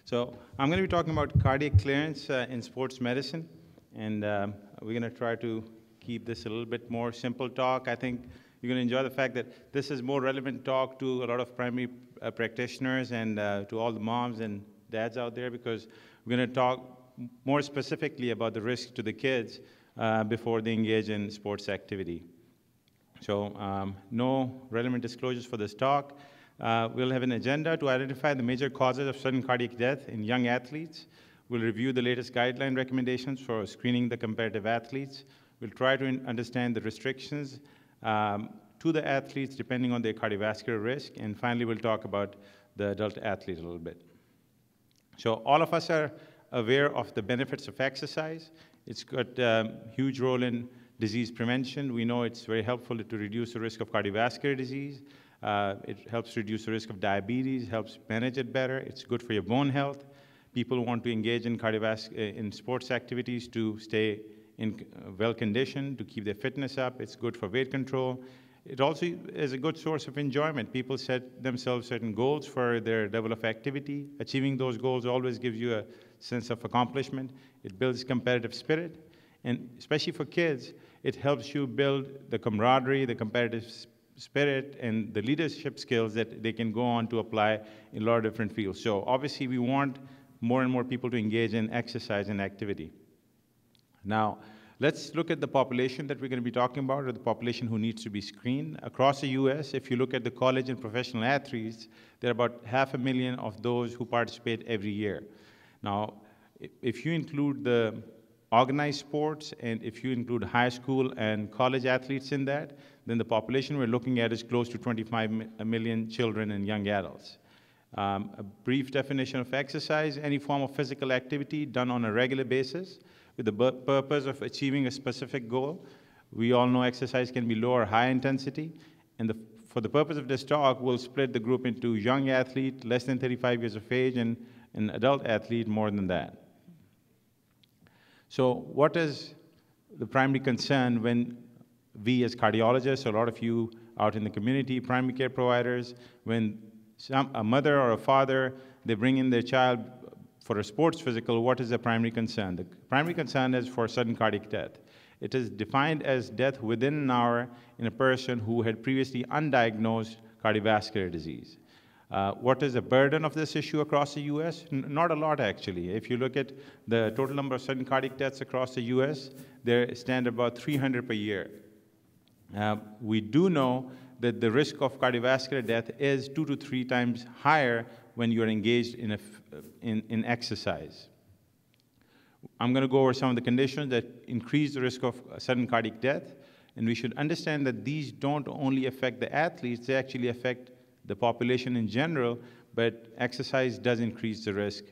So I'm going to be talking about cardiac clearance in sports medicine, and we're going to try to keep this a little bit more simple talk. I think you're going to enjoy the fact that this is more relevant talk to a lot of primary practitioners and to all the moms and dads out there, because we're going to talk more specifically about the risk to the kids before they engage in sports activity. So no relevant disclosures for this talk. We'll have an agenda to identify the major causes of sudden cardiac death in young athletes. We'll review the latest guideline recommendations for screening the comparative athletes. We'll try to understand the restrictions to the athletes depending on their cardiovascular risk. And finally, we'll talk about the adult athlete a little bit. So all of us are aware of the benefits of exercise. It's got a huge role in disease prevention. We know it's very helpful to reduce the risk of cardiovascular disease. It helps reduce the risk of diabetes, helps manage it better. It's good for your bone health. People want to engage in sports activities to stay well-conditioned, to keep their fitness up. It's good for weight control. It also is a good source of enjoyment. People set themselves certain goals for their level of activity. Achieving those goals always gives you a sense of accomplishment. It builds competitive spirit. And especially for kids, it helps you build the camaraderie, the competitive spirit, and the leadership skills that they can go on to apply in a lot of different fields. So obviously, we want more and more people to engage in exercise and activity. Now, let's look at the population that we're going to be talking about, or the population who needs to be screened. Across the US, if you look at the college and professional athletes, there are about 500,000 of those who participate every year. Now, if you include the organized sports, and if you include high school and college athletes in that, then the population we're looking at is close to 25 million children and young adults. A brief definition of exercise: any form of physical activity done on a regular basis with the purpose of achieving a specific goal. We all know exercise can be low or high intensity, and for the purpose of this talk, we'll split the group into young athlete, less than 35 years of age, and an adult athlete, more than that. So what is the primary concern when we as cardiologists, a lot of you out in the community, primary care providers, when a mother or a father, they bring in their child for a sports physical, what is the primary concern? The primary concern is for sudden cardiac death. It is defined as death within an hour in a person who had previously undiagnosed cardiovascular disease. What is the burden of this issue across the US? Not a lot, actually. If you look at the total number of sudden cardiac deaths across the US, they stand about 300 per year. We do know that the risk of cardiovascular death is 2 to 3 times higher when you're engaged in exercise. I'm going to go over some of the conditions that increase the risk of sudden cardiac death, and we should understand that these don't only affect the athletes, they actually affect the population in general, but exercise does increase the risk.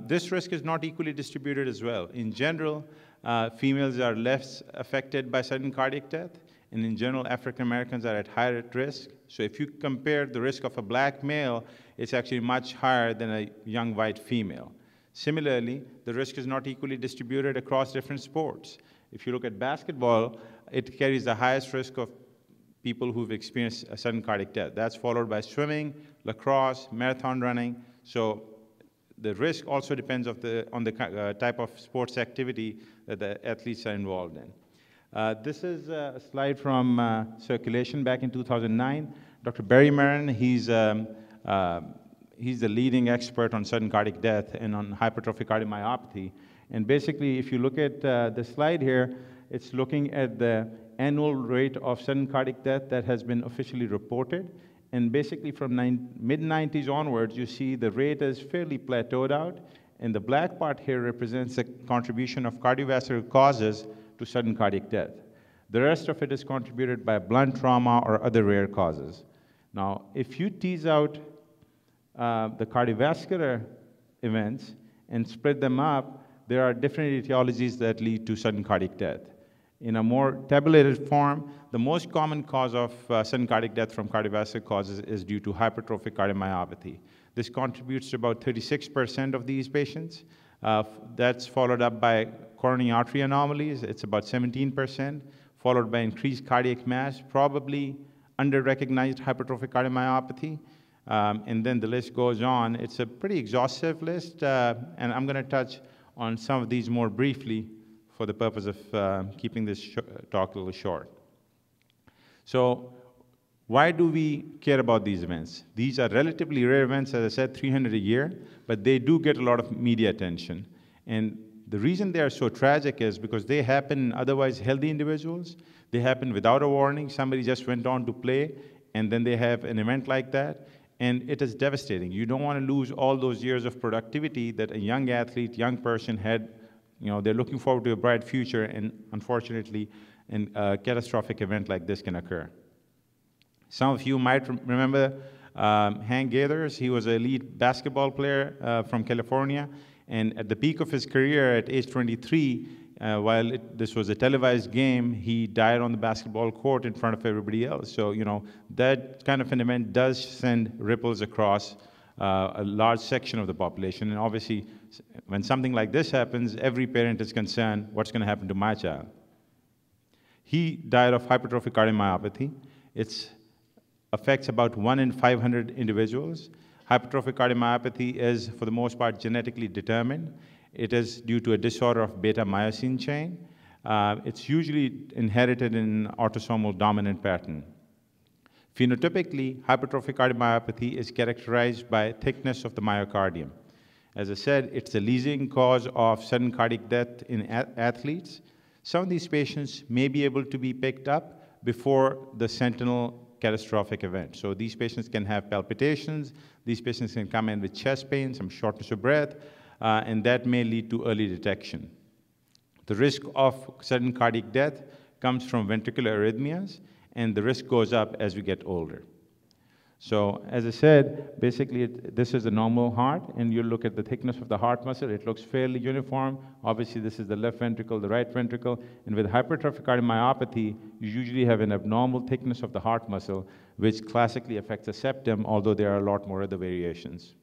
This risk is not equally distributed as well. In general, females are less affected by sudden cardiac death, and in general, African Americans are at higher risk. So if you compare the risk of a black male, it's actually much higher than a young white female. Similarly, the risk is not equally distributed across different sports. If you look at basketball, it carries the highest risk of people who've experienced a sudden cardiac death. That's followed by swimming, lacrosse, marathon running. So the risk also depends on the type of sports activity that the athletes are involved in. This is a slide from Circulation back in 2009. Dr. Barry Marin, he's the leading expert on sudden cardiac death and on hypertrophic cardiomyopathy. And basically, if you look at the slide here, it's looking at the annual rate of sudden cardiac death that has been officially reported. And basically from mid-90s onwards, you see the rate is fairly plateaued out. And the black part here represents the contribution of cardiovascular causes to sudden cardiac death. The rest of it is contributed by blunt trauma or other rare causes. Now, if you tease out the cardiovascular events and split them up, there are different etiologies that lead to sudden cardiac death. In a more tabulated form, the most common cause of sudden cardiac death from cardiovascular causes is due to hypertrophic cardiomyopathy. This contributes to about 36% of these patients. That's followed up by coronary artery anomalies. It's about 17%, followed by increased cardiac mass, probably under-recognized hypertrophic cardiomyopathy. And then the list goes on. It's a pretty exhaustive list, and I'm going to touch on some of these more briefly for the purpose of keeping this talk a little short. So why do we care about these events? These are relatively rare events, as I said, 300 a year, but they do get a lot of media attention. And the reason they are so tragic is because they happen in otherwise healthy individuals. They happen without a warning. Somebody just went on to play, and then they have an event like that, and it is devastating. You don't want to lose all those years of productivity that a young athlete, young person had. You know, they're looking forward to a bright future, and unfortunately, a catastrophic event like this can occur. Some of you might remember Hank Gathers. He was an elite basketball player from California, and at the peak of his career at age 23, while this was a televised game, he died on the basketball court in front of everybody else. So, you know, that kind of an event does send ripples across a large section of the population. And obviously, when something like this happens, every parent is concerned, what's going to happen to my child? He died of hypertrophic cardiomyopathy. It affects about 1 in 500 individuals. Hypertrophic cardiomyopathy is, for the most part, genetically determined. It is due to a disorder of beta-myosin chain. It's usually inherited in an autosomal dominant pattern. Phenotypically, hypertrophic cardiomyopathy is characterized by thickness of the myocardium. As I said, it's the leading cause of sudden cardiac death in athletes. Some of these patients may be able to be picked up before the sentinel catastrophic event. So these patients can have palpitations, these patients can come in with chest pain, some shortness of breath, and that may lead to early detection. The risk of sudden cardiac death comes from ventricular arrhythmias, and the risk goes up as we get older. So as I said, basically this is a normal heart, and you look at the thickness of the heart muscle, it looks fairly uniform. Obviously this is the left ventricle, the right ventricle, and with hypertrophic cardiomyopathy, you usually have an abnormal thickness of the heart muscle, which classically affects the septum, although there are a lot more other variations.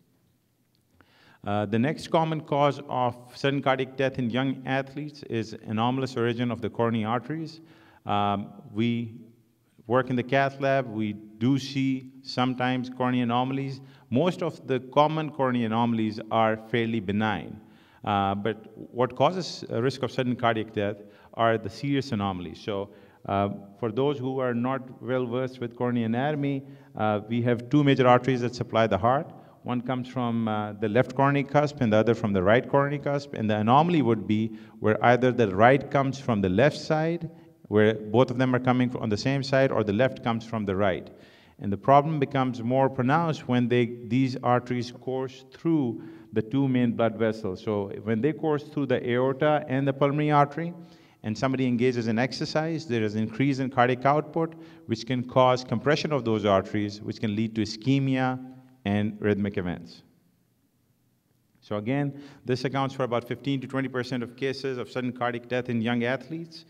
The next common cause of sudden cardiac death in young athletes is anomalous origin of the coronary arteries. We work in the cath lab, we do see sometimes coronary anomalies. Most of the common coronary anomalies are fairly benign. But what causes a risk of sudden cardiac death are the serious anomalies. So for those who are not well versed with coronary anatomy, we have two major arteries that supply the heart. One comes from the left coronary cusp and the other from the right coronary cusp. And the anomaly would be where either the right comes from the left side, where both of them are coming on the same side, or the left comes from the right. And the problem becomes more pronounced when these arteries course through the two main blood vessels. So when they course through the aorta and the pulmonary artery, and somebody engages in exercise, there is an increase in cardiac output, which can cause compression of those arteries, which can lead to ischemia and rhythmic events. So again, this accounts for about 15 to 20% of cases of sudden cardiac death in young athletes.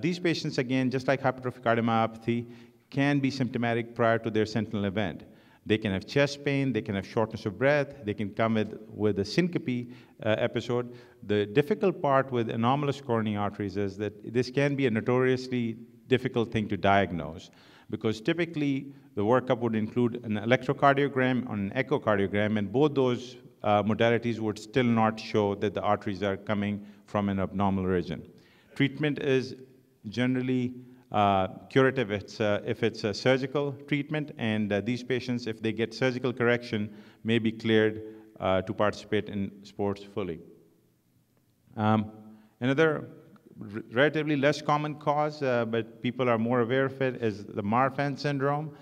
These patients, again, just like hypertrophic cardiomyopathy, can be symptomatic prior to their sentinel event. They can have chest pain, they can have shortness of breath, they can come with a syncope episode. The difficult part with anomalous coronary arteries is that this can be a notoriously difficult thing to diagnose, because typically the workup would include an electrocardiogram or an echocardiogram, and both those modalities would still not show that the arteries are coming from an abnormal origin. Treatment is generally curative if it's a surgical treatment, and these patients, if they get surgical correction, may be cleared to participate in sports fully. Another relatively less common cause, but people are more aware of it, is the Marfan syndrome.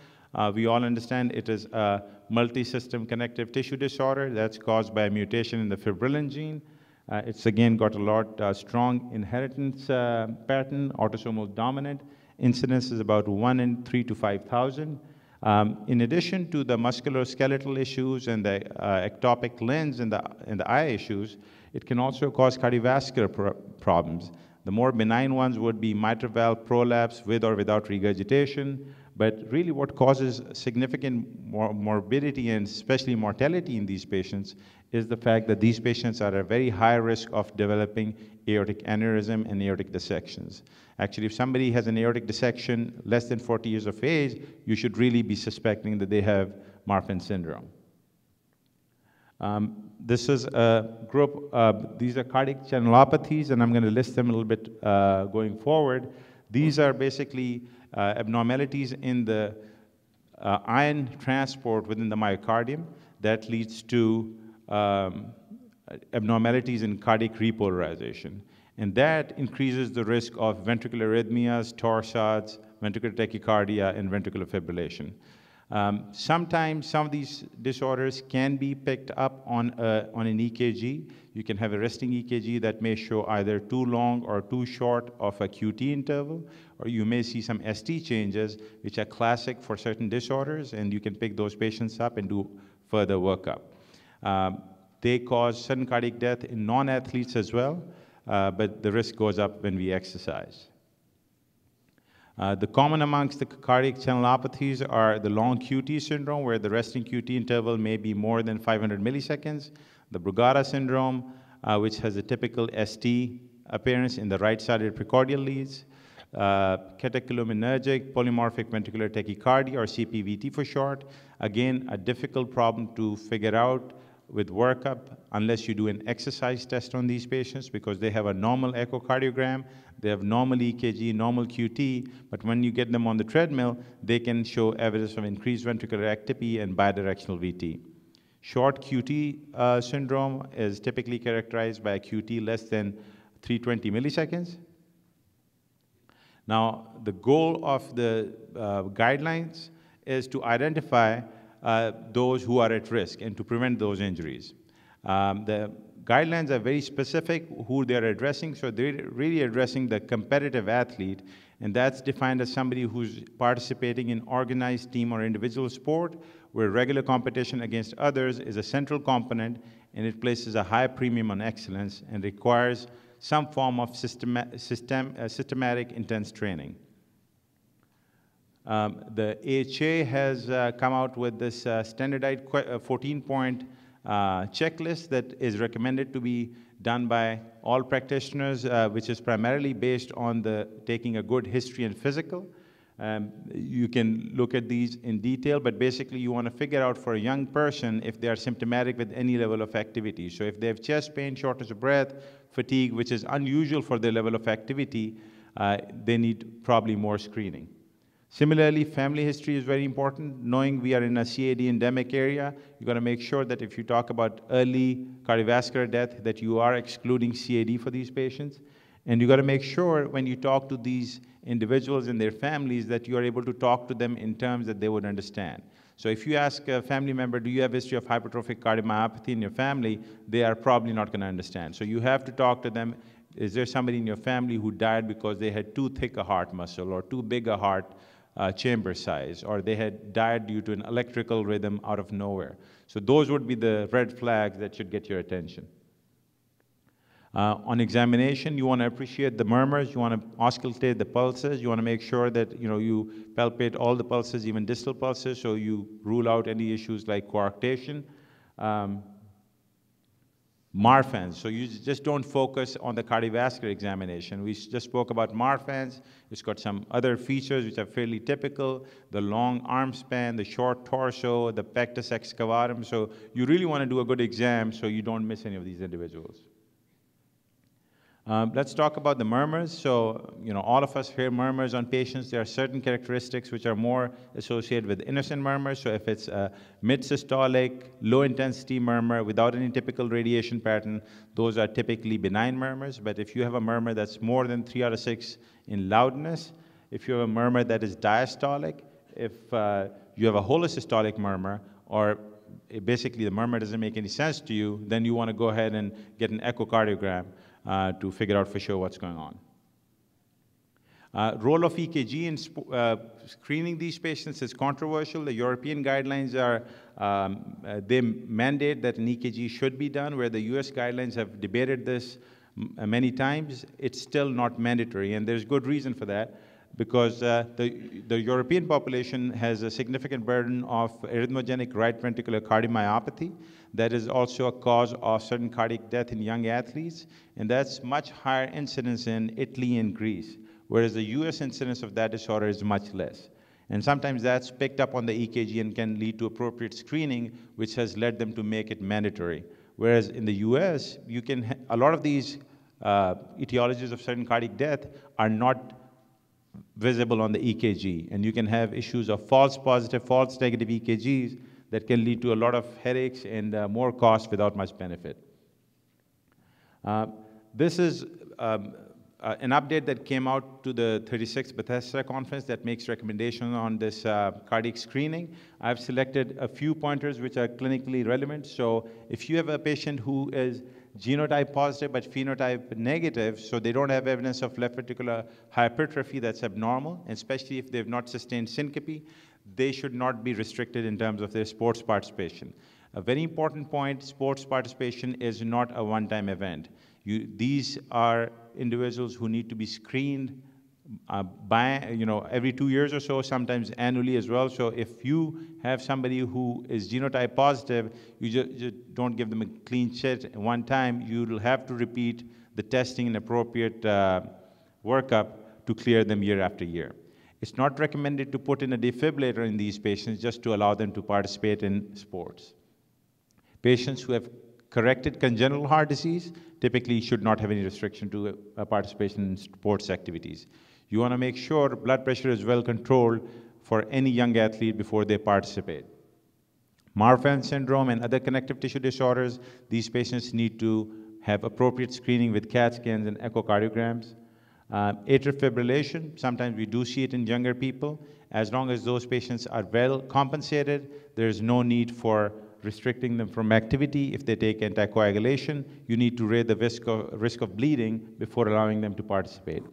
We all understand it is a multi-system connective tissue disorder that's caused by a mutation in the fibrillin gene. It's again got a lot strong inheritance pattern, autosomal dominant. Incidence is about 1 in 3 to 5,000. In addition to the musculoskeletal issues and the ectopic lens and the eye issues, it can also cause cardiovascular problems. The more benign ones would be mitral valve prolapse with or without regurgitation. But really what causes significant morbidity and especially mortality in these patients is the fact that these patients are at very high risk of developing aortic aneurysm and aortic dissections. Actually, if somebody has an aortic dissection less than 40 years of age, you should really be suspecting that they have Marfan syndrome. This is a group, these are cardiac channelopathies, and I'm going to list them a little bit going forward. These are basically abnormalities in the ion transport within the myocardium that leads to abnormalities in cardiac repolarization. And that increases the risk of ventricular arrhythmias, torsades, ventricular tachycardia, and ventricular fibrillation. Sometimes some of these disorders can be picked up on an EKG. You can have a resting EKG that may show either too long or too short of a QT interval, or you may see some ST changes, which are classic for certain disorders, and you can pick those patients up and do further workup. They cause sudden cardiac death in non-athletes as well, but the risk goes up when we exercise. The common amongst the cardiac channelopathies are the long QT syndrome, where the resting QT interval may be more than 500 milliseconds, the Brugada syndrome, which has a typical ST appearance in the right-sided precordial leads, catecholaminergic polymorphic ventricular tachycardia, or CPVT for short. Again, a difficult problem to figure out with workup unless you do an exercise test on these patients, because they have a normal echocardiogram, they have normal EKG, normal QT, but when you get them on the treadmill, they can show evidence of increased ventricular activity and bidirectional VT. Short QT syndrome is typically characterized by a QT less than 320 milliseconds. Now, the goal of the guidelines is to identify those who are at risk and to prevent those injuries. The guidelines are very specific who they're addressing, so they're really addressing the competitive athlete, and that's defined as somebody who's participating in organized team or individual sport, where regular competition against others is a central component, and it places a high premium on excellence and requires some form of systematic, intense training. The AHA has come out with this standardized 14-point checklist that is recommended to be done by all practitioners, which is primarily based on taking a good history and physical. You can look at these in detail, but basically you want to figure out for a young person if they are symptomatic with any level of activity. So if they have chest pain, shortness of breath, fatigue, which is unusual for their level of activity, they need probably more screening. Similarly, family history is very important. Knowing we are in a CAD endemic area, you've got to make sure that if you talk about early cardiovascular death, that you are excluding CAD for these patients. And you've got to make sure when you talk to these individuals and their families that you are able to talk to them in terms that they would understand. So if you ask a family member, do you have a history of hypertrophic cardiomyopathy in your family, they are probably not going to understand. So you have to talk to them. Is there somebody in your family who died because they had too thick a heart muscle or too big a heart chamber size, or they had died due to an electrical rhythm out of nowhere? So those would be the red flags that should get your attention. On examination, you want to appreciate the murmurs, you want to auscultate the pulses, you want to make sure that you palpate all the pulses, even distal pulses, so you rule out any issues like coarctation. Marfans, so you just don't focus on the cardiovascular examination. We just spoke about Marfans. It's got some other features which are fairly typical: the long arm span, the short torso, the pectus excavatum. So you really want to do a good exam so you don't miss any of these individuals. Let's talk about the murmurs. So, all of us hear murmurs on patients. There are certain characteristics which are more associated with innocent murmurs. So if it's a mid-systolic, low-intensity murmur without any typical radiation pattern, those are typically benign murmurs. But if you have a murmur that's more than 3 out of 6 in loudness, if you have a murmur that is diastolic, if you have a holosystolic murmur, or basically the murmur doesn't make any sense to you, then you want to go ahead and get an echocardiogram to figure out for sure what's going on. Role of EKG in screening these patients is controversial. The European guidelines they mandate that an EKG should be done, where the US guidelines have debated this many times. It's still not mandatory, and there's good reason for that, because the European population has a significant burden of arrhythmogenic right ventricular cardiomyopathy. That is also a cause of sudden cardiac death in young athletes, and that's much higher incidence in Italy and Greece, whereas the US incidence of that disorder is much less. And sometimes that's picked up on the EKG and can lead to appropriate screening, which has led them to make it mandatory. Whereas in the US, a lot of these etiologies of sudden cardiac death are not visible on the EKG, and you can have issues of false positive, false negative EKGs that can lead to a lot of headaches and more cost without much benefit. This is an update that came out to the 36th Bethesda conference that makes recommendations on this cardiac screening. I've selected a few pointers which are clinically relevant. So if you have a patient who is genotype positive but phenotype negative, so they don't have evidence of left ventricular hypertrophy that's abnormal, and especially if they've not sustained syncope, they should not be restricted in terms of their sports participation. A very important point, sports participation is not a one-time event. These are individuals who need to be screened every 2 years or so, sometimes annually as well. So if you have somebody who is genotype positive, you just don't give them a clean sheet at one time. You'll have to repeat the testing and appropriate workup to clear them year after year. It's not recommended to put in a defibrillator in these patients just to allow them to participate in sports. Patients who have corrected congenital heart disease typically should not have any restriction to participation in sports activities. You want to make sure blood pressure is well controlled for any young athlete before they participate. Marfan syndrome and other connective tissue disorders, these patients need to have appropriate screening with CAT scans and echocardiograms. Atrial fibrillation, sometimes we do see it in younger people. As long as those patients are well compensated, there's no need for restricting them from activity. If they take anticoagulation, you need to raise the risk of bleeding before allowing them to participate.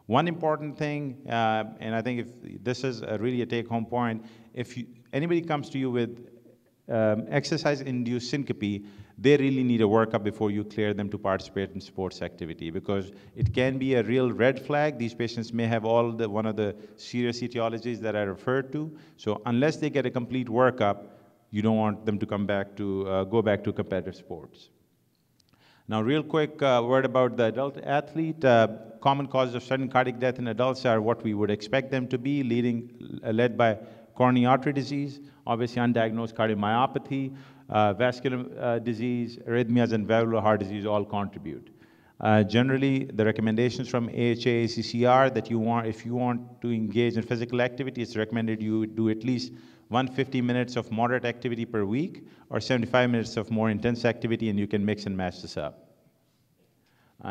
One important thing, and I think if this is really a take-home point, if anybody comes to you with exercise-induced syncope, they really need a workup before you clear them to participate in sports activity, because it can be a real red flag. These patients may have one of the serious etiologies that I referred to. So unless they get a complete workup, you don't want them to go back to competitive sports. Now, real quick word about the adult athlete. Common causes of sudden cardiac death in adults are what we would expect them to be, led by coronary artery disease, obviously undiagnosed cardiomyopathy, vascular disease, arrhythmias, and valvular heart disease all contribute. Generally, the recommendations from AHA, ACC are that if you want to engage in physical activity, it's recommended you do at least 150 minutes of moderate activity per week, or 75 minutes of more intense activity, and you can mix and match this up.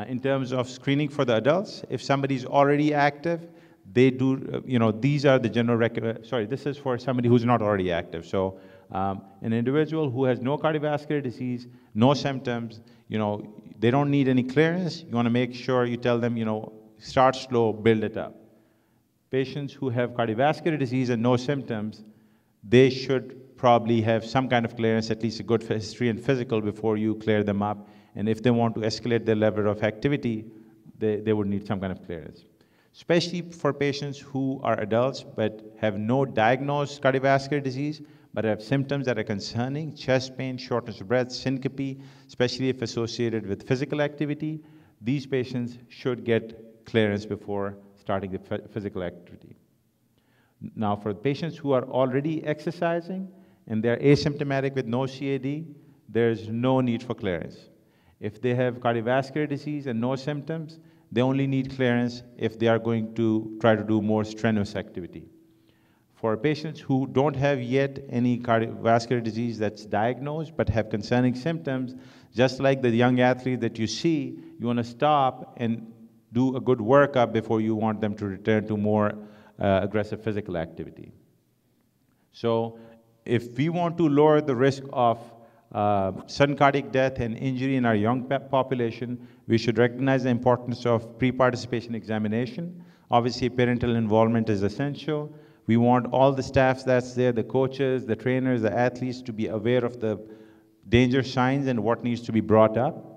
In terms of screening for the adults, if somebody's already active, they do, these are the general this is for somebody who's not already active. So an individual who has no cardiovascular disease, no symptoms, they don't need any clearance. You want to make sure you tell them, start slow, build it up. Patients who have cardiovascular disease and no symptoms, they should probably have some kind of clearance, at least a good history and physical, before you clear them up. And if they want to escalate their level of activity, they would need some kind of clearance. Especially for patients who are adults but have no diagnosed cardiovascular disease, but have symptoms that are concerning, chest pain, shortness of breath, syncope, especially if associated with physical activity, these patients should get clearance before starting the physical activity. Now, for patients who are already exercising and they're asymptomatic with no CAD, there's no need for clearance. If they have cardiovascular disease and no symptoms, they only need clearance if they are going to try to do more strenuous activity. For patients who don't have yet any cardiovascular disease that's diagnosed but have concerning symptoms, just like the young athlete that you see, you want to stop and do a good workup before you want them to return to more aggressive physical activity. So if we want to lower the risk of sudden cardiac death and injury in our young population, we should recognize the importance of pre-participation examination. Obviously, parental involvement is essential. We want all the staffs that's there, the coaches, the trainers, the athletes, to be aware of the danger signs and what needs to be brought up.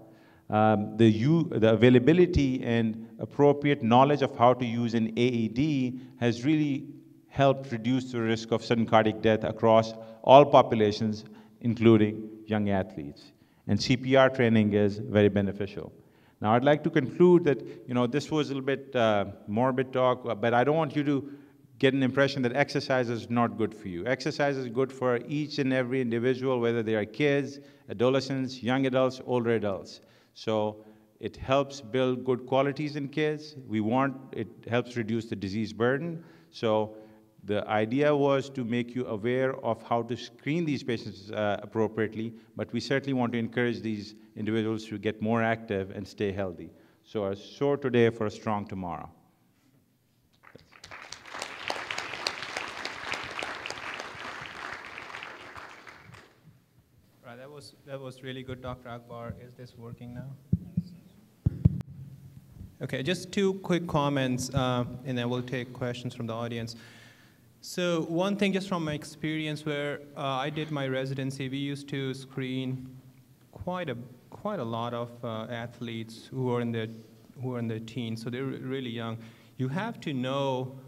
The availability and appropriate knowledge of how to use an AED has really helped reduce the risk of sudden cardiac death across all populations, including young athletes. And CPR training is very beneficial. Now, I'd like to conclude that, this was a little bit morbid talk, but I don't want you to get an impression that exercise is not good for you. Exercise is good for each and every individual, whether they are kids, adolescents, young adults, older adults. So it helps build good qualities in kids. It helps reduce the disease burden. So the idea was to make you aware of how to screen these patients appropriately, but we certainly want to encourage these individuals to get more active and stay healthy. So a sore today for a strong tomorrow. Right, that was really good, Dr. Akbar. Is this working now? Okay, just two quick comments, and then we'll take questions from the audience. So one thing just from my experience where I did my residency, we used to screen quite a lot of athletes who are in their teens, so they're really young. You have to know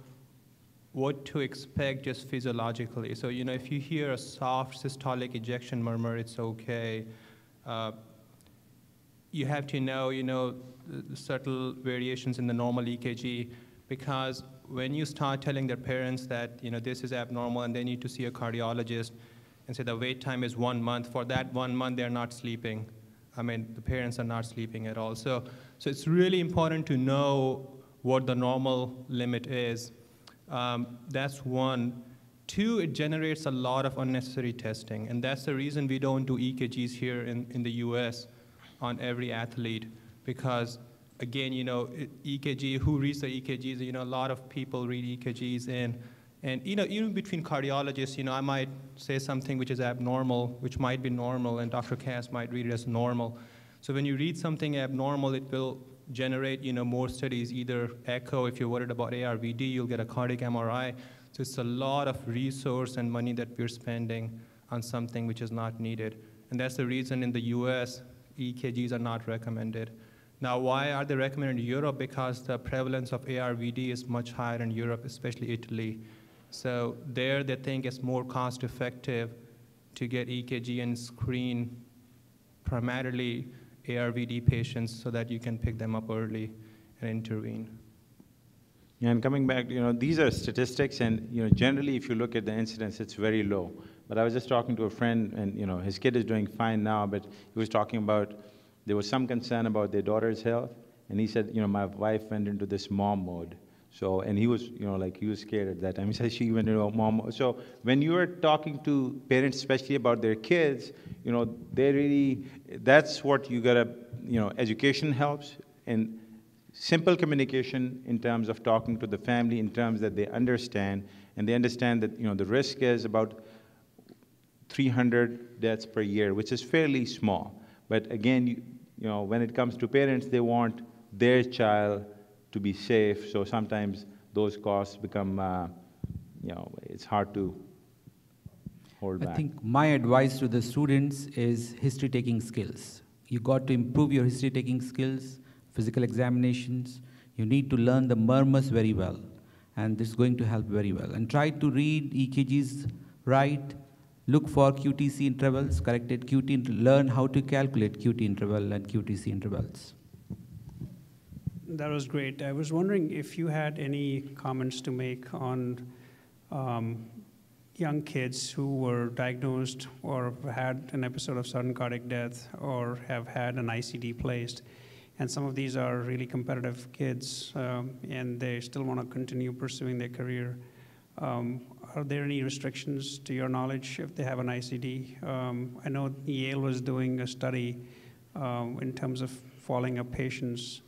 what to expect just physiologically. So, you know, if you hear a soft systolic ejection murmur, it's okay. You have to know, you know, the subtle variations in the normal EKG, because when you start telling their parents that, you know, this is abnormal and they need to see a cardiologist, and say the wait time is 1 month, for that 1 month they're not sleeping. I mean, the parents are not sleeping at all. So it's really important to know what the normal limit is. That's one. Two, it generates a lot of unnecessary testing, and that's the reason we don't do EKGs here in the US on every athlete, because again, you know, EKG, who reads the EKGs? You know, a lot of people read EKGs, and you know, even between cardiologists, you know, I might say something which is abnormal, which might be normal, and Dr. Cass might read it as normal. So when you read something abnormal, it will generate, you know, more studies, either echo, if you're worried about ARVD, you'll get a cardiac MRI. So it's a lot of resource and money that we're spending on something which is not needed. And that's the reason in the US, EKGs are not recommended. Now, why are they recommended in Europe? Because the prevalence of ARVD is much higher in Europe, especially Italy. So there they think it's more cost effective to get EKG and screen primarily ARVD patients so that you can pick them up early and intervene. Yeah, and coming back, you know, these are statistics, and you know, generally, if you look at the incidence, it's very low. But I was just talking to a friend, and you know, his kid is doing fine now, but he was talking about there was some concern about their daughter's health, and he said, you know, my wife went into this mom mode. So, and he was, you know, like he was scared at that time. He said she went into a mom mode. So when you are talking to parents, especially about their kids, you know, they really, that's what you gotta, you know, education helps, and simple communication in terms of talking to the family, in terms that they understand, and they understand that, you know, the risk is about 300 deaths per year, which is fairly small. But again, you know, when it comes to parents, they want their child to be safe, so sometimes those costs become, you know, it's hard to hold back. I think my advice to the students is history-taking skills. You got to improve your history-taking skills, physical examinations. You need to learn the murmurs very well, and this is going to help very well. And try to read EKGs right, look for QTC intervals, corrected QT, learn how to calculate QT interval and QTC intervals. That was great. I was wondering if you had any comments to make on young kids who were diagnosed or had an episode of sudden cardiac death or have had an ICD placed. And some of these are really competitive kids, and they still want to continue pursuing their career. Are there any restrictions, to your knowledge, if they have an ICD? I know Yale was doing a study in terms of following up patients.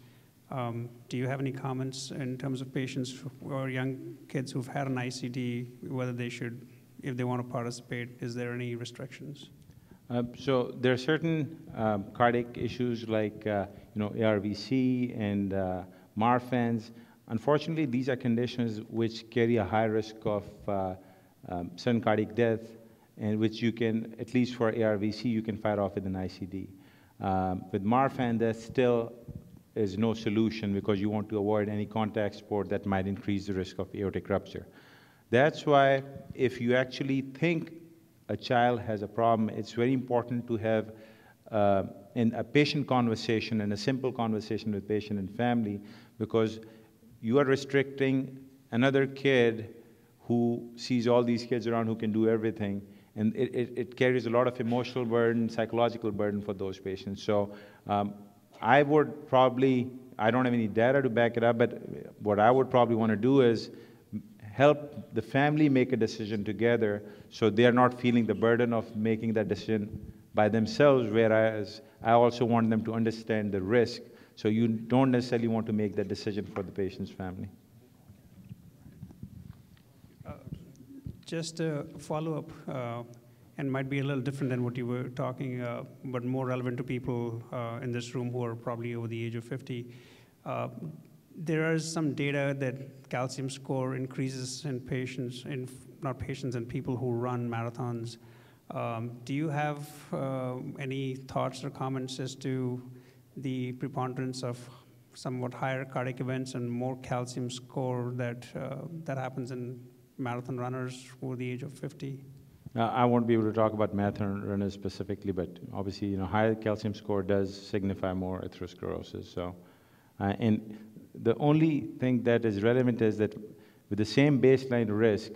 Do you have any comments in terms of patients or young kids who've had an ICD, whether they should, if they want to participate, is there any restrictions? So there are certain cardiac issues like you know, ARVC and Marfan's. Unfortunately, these are conditions which carry a high risk of sudden cardiac death, and which you can, at least for ARVC, you can fight off with an ICD. With Marfan, there still is no solution because you want to avoid any contact sport that might increase the risk of aortic rupture. That's why if you actually think a child has a problem, it's very important to have in a patient conversation and a simple conversation with patient and family, because you are restricting another kid who sees all these kids around who can do everything. And it carries a lot of emotional burden, psychological burden for those patients. So I would probably, I don't have any data to back it up, but what I would probably want to do is help the family make a decision together so they are not feeling the burden of making that decision by themselves, whereas I also want them to understand the risk. So you don't necessarily want to make that decision for the patient's family. Just a follow-up, and might be a little different than what you were talking, but more relevant to people in this room who are probably over the age of 50. There is some data that calcium score increases in patients, in people who run marathons. Do you have any thoughts or comments as to the preponderance of somewhat higher cardiac events and more calcium score that happens in marathon runners over the age of 50? I won't be able to talk about marathon runners specifically, but obviously, higher calcium score does signify more atherosclerosis. So, and the only thing that is relevant is that with the same baseline risk,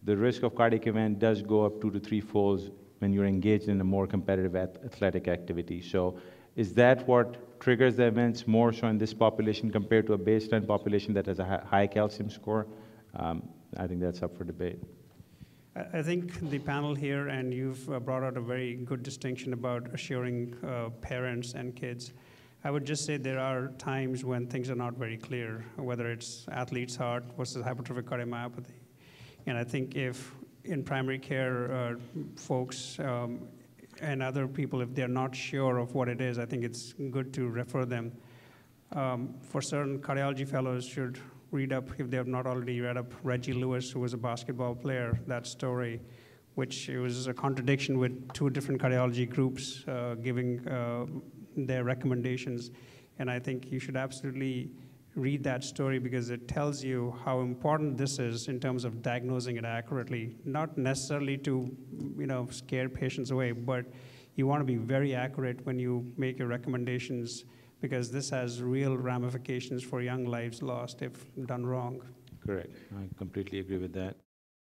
the risk of cardiac event does go up 2 to 3 folds when you're engaged in a more competitive athletic activity. So, is that what triggers the events more so in this population compared to a baseline population that has a high calcium score? I think that's up for debate. I think the panel here, and you've brought out a very good distinction about assuring parents and kids. I would just say there are times when things are not very clear, whether it's athlete's heart versus hypertrophic cardiomyopathy. And I think if in primary care folks and other people, if they're not sure of what it is, I think it's good to refer them. For certain cardiology fellows should read up, if they have not already read up, Reggie Lewis, who was a basketball player, that story, which it was a contradiction with 2 different cardiology groups giving their recommendations. And I think you should absolutely read that story because it tells you how important this is in terms of diagnosing it accurately, not necessarily to scare patients away, but you want to be very accurate when you make your recommendations, because this has real ramifications for young lives lost if done wrong. Correct. I completely agree with that.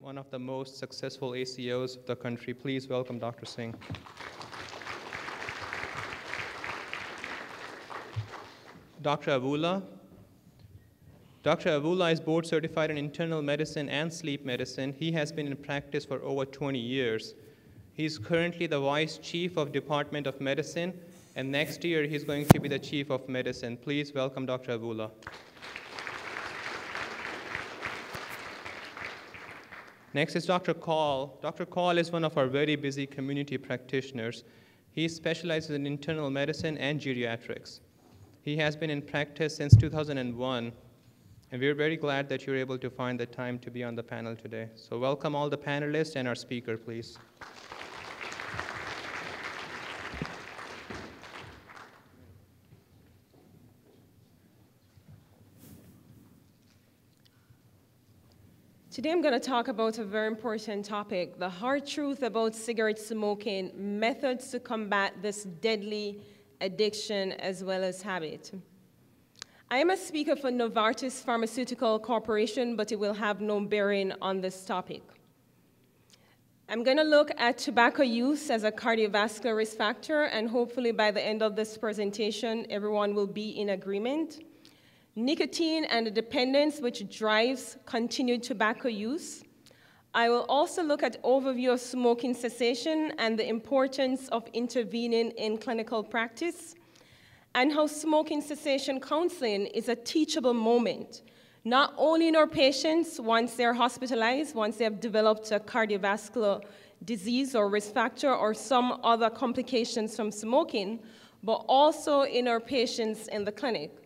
One of the most successful ACOs of the country. Please welcome Dr. Singh. Dr. Avula. Dr. Avula is board certified in internal medicine and sleep medicine. He has been in practice for over 20 years. He's currently the Vice Chief of Department of Medicine, and next year he's going to be the Chief of Medicine. Please welcome Dr. Avula. Next is Dr. Kaul. Dr. Kaul is one of our very busy community practitioners. He specializes in internal medicine and geriatrics. He has been in practice since 2001, and we're very glad that you're able to find the time to be on the panel today. So welcome all the panelists and our speaker, please. Today I'm going to talk about a very important topic, the hard truth about cigarette smoking, methods to combat this deadly addiction as well as habit. I am a speaker for Novartis Pharmaceutical Corporation, but it will have no bearing on this topic. I'm going to look at tobacco use as a cardiovascular risk factor, and hopefully by the end of this presentation, everyone will be in agreement. Nicotine and the dependence which drives continued tobacco use. I will also look at overview of smoking cessation and the importance of intervening in clinical practice, and how smoking cessation counseling is a teachable moment, not only in our patients once they're hospitalized, once they have developed a cardiovascular disease or risk factor or some other complications from smoking, but also in our patients in the clinic.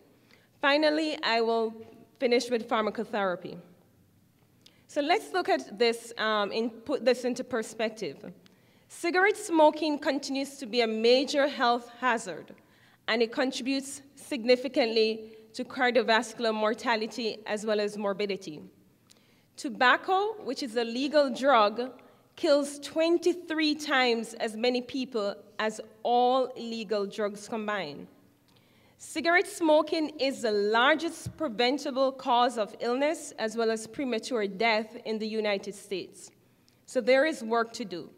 Finally, I will finish with pharmacotherapy. So let's look at this and put this into perspective. Cigarette smoking continues to be a major health hazard, and it contributes significantly to cardiovascular mortality as well as morbidity. Tobacco, which is a legal drug, kills 23 times as many people as all illegal drugs combined. Cigarette smoking is the largest preventable cause of illness as well as premature death in the United States. So there is work to do.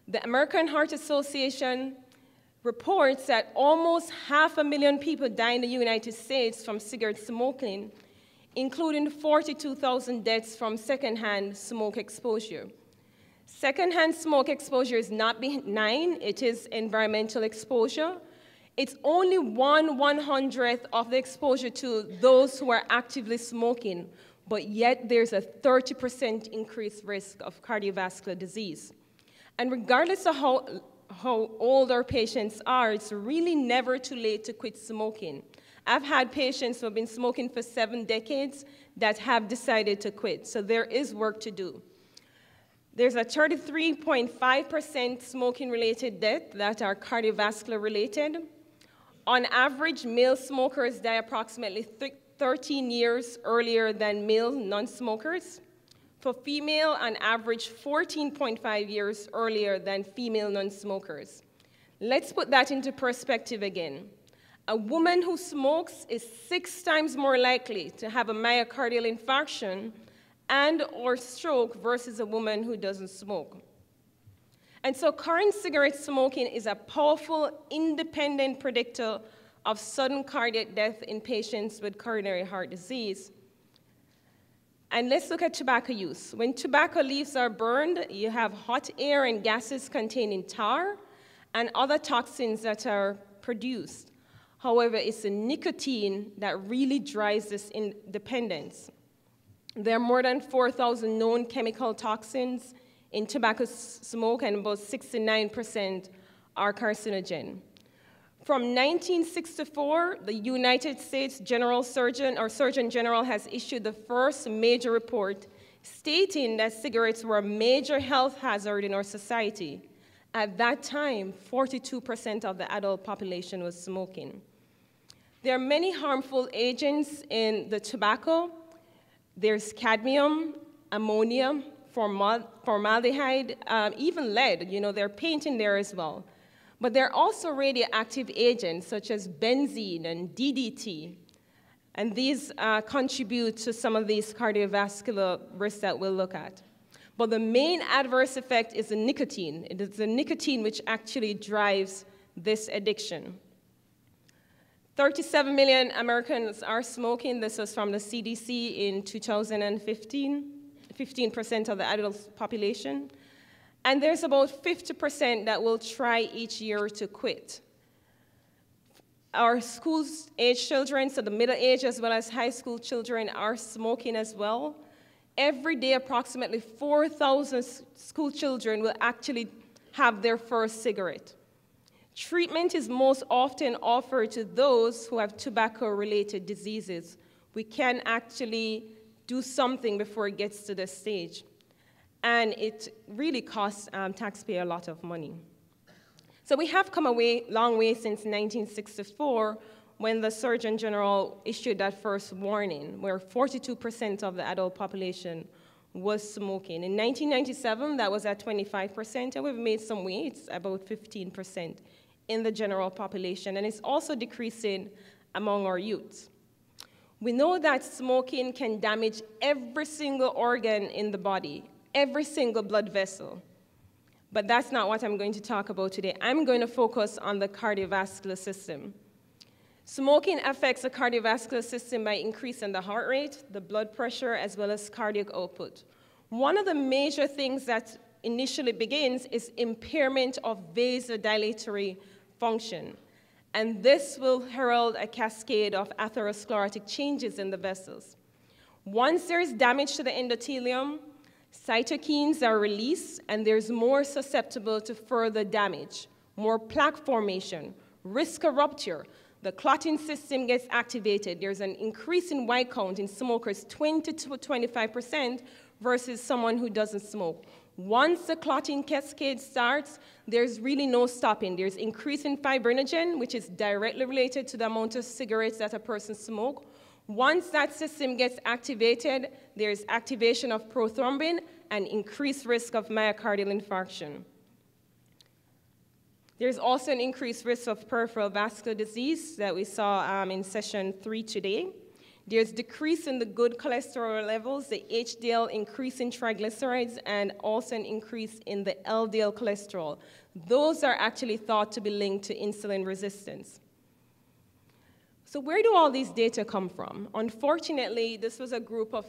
The American Heart Association reports that almost 500,000 people die in the United States from cigarette smoking, including 42,000 deaths from secondhand smoke exposure. Secondhand smoke exposure is not benign, it is environmental exposure. It's only 1/100th of the exposure to those who are actively smoking, but yet there's a 30% increased risk of cardiovascular disease. And regardless of how old our patients are, it's really never too late to quit smoking. I've had patients who have been smoking for 7 decades that have decided to quit, so there is work to do. There's a 33.5% smoking-related death that are cardiovascular-related. On average, male smokers die approximately 13 years earlier than male non-smokers. For female, on average, 14.5 years earlier than female non-smokers. Let's put that into perspective again. A woman who smokes is 6 times more likely to have a myocardial infarction and/or stroke versus a woman who doesn't smoke. And so current cigarette smoking is a powerful, independent predictor of sudden cardiac death in patients with coronary heart disease. And let's look at tobacco use. When tobacco leaves are burned, you have hot air and gases containing tar and other toxins that are produced. However, it's the nicotine that really drives this dependence. There are more than 4,000 known chemical toxins in tobacco smoke, and about 69% are carcinogen. From 1964, the United States Surgeon General has issued the first major report stating that cigarettes were a major health hazard in our society. At that time, 42% of the adult population was smoking. There are many harmful agents in the tobacco. There's cadmium, ammonia, formaldehyde, even lead. You know, they're paint in there as well. But there are also radioactive agents such as benzene and DDT. And these contribute to some of these cardiovascular risks that we'll look at. But the main adverse effect is the nicotine. It is the nicotine which actually drives this addiction. 37 million Americans are smoking. This was from the CDC in 2015, 15% of the adult population. And there's about 50% that will try each year to quit. Our school-age children, so the middle age as well as high school children, are smoking as well. Every day, approximately 4,000 school children will actually have their first cigarette. Treatment is most often offered to those who have tobacco-related diseases. We can actually do something before it gets to this stage. And it really costs taxpayers a lot of money. So we have come a long way since 1964, when the Surgeon General issued that first warning, where 42% of the adult population was smoking. In 1997, that was at 25%, and we've made some way. It's about 15% in the general population, and it's also decreasing among our youths. We know that smoking can damage every single organ in the body, every single blood vessel. But that's not what I'm going to talk about today. I'm going to focus on the cardiovascular system. Smoking affects the cardiovascular system by increasing the heart rate, the blood pressure, as well as cardiac output. One of the major things that initially begins is impairment of vasodilatory function. And this will herald a cascade of atherosclerotic changes in the vessels. Once there is damage to the endothelium, cytokines are released, and there's more susceptible to further damage, more plaque formation, risk of rupture. The clotting system gets activated. There's an increase in white count in smokers, 20 to 25% versus someone who doesn't smoke. Once the clotting cascade starts, there's really no stopping. There's increase in fibrinogen, which is directly related to the amount of cigarettes that a person smokes. Once that system gets activated, there's activation of prothrombin and increased risk of myocardial infarction. There's also an increased risk of peripheral vascular disease that we saw in session 3 today. There's decrease in the good cholesterol levels, the HDL increase in triglycerides, and also an increase in the LDL cholesterol. Those are actually thought to be linked to insulin resistance. So where do all these data come from? Unfortunately, this was a group of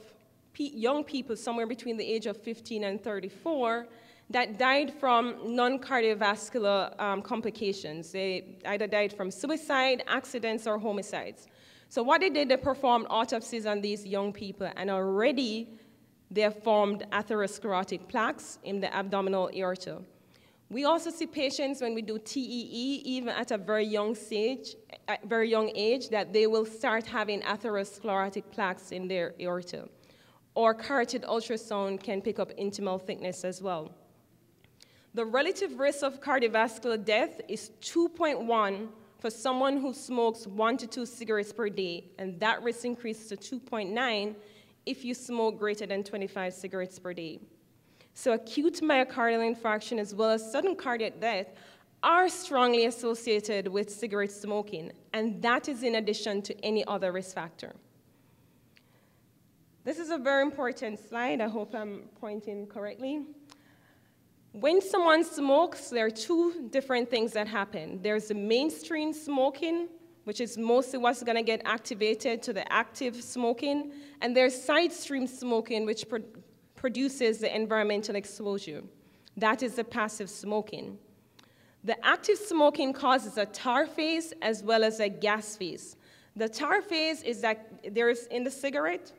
young people somewhere between the age of 15 and 34 that died from non-cardiovascular complications. They either died from suicide, accidents, or homicides. So what they did, they performed autopsies on these young people, and already they have formed atherosclerotic plaques in the abdominal aorta. We also see patients when we do TEE, even at a very young age, that they will start having atherosclerotic plaques in their aorta. Or carotid ultrasound can pick up intimal thickness as well. The relative risk of cardiovascular death is 2.1 for someone who smokes 1 to 2 cigarettes per day, and that risk increases to 2.9 if you smoke greater than 25 cigarettes per day. So acute myocardial infarction as well as sudden cardiac death are strongly associated with cigarette smoking, and that is in addition to any other risk factor. This is a very important slide. I hope I'm pointing correctly. When someone smokes, there are two different things that happen. There's the mainstream smoking, which is mostly what's going to get activated to the active smoking, and there's side stream smoking, which produces the environmental exposure. That is the passive smoking. The active smoking causes a tar phase as well as a gas phase. The tar phase is that there's in the cigarette,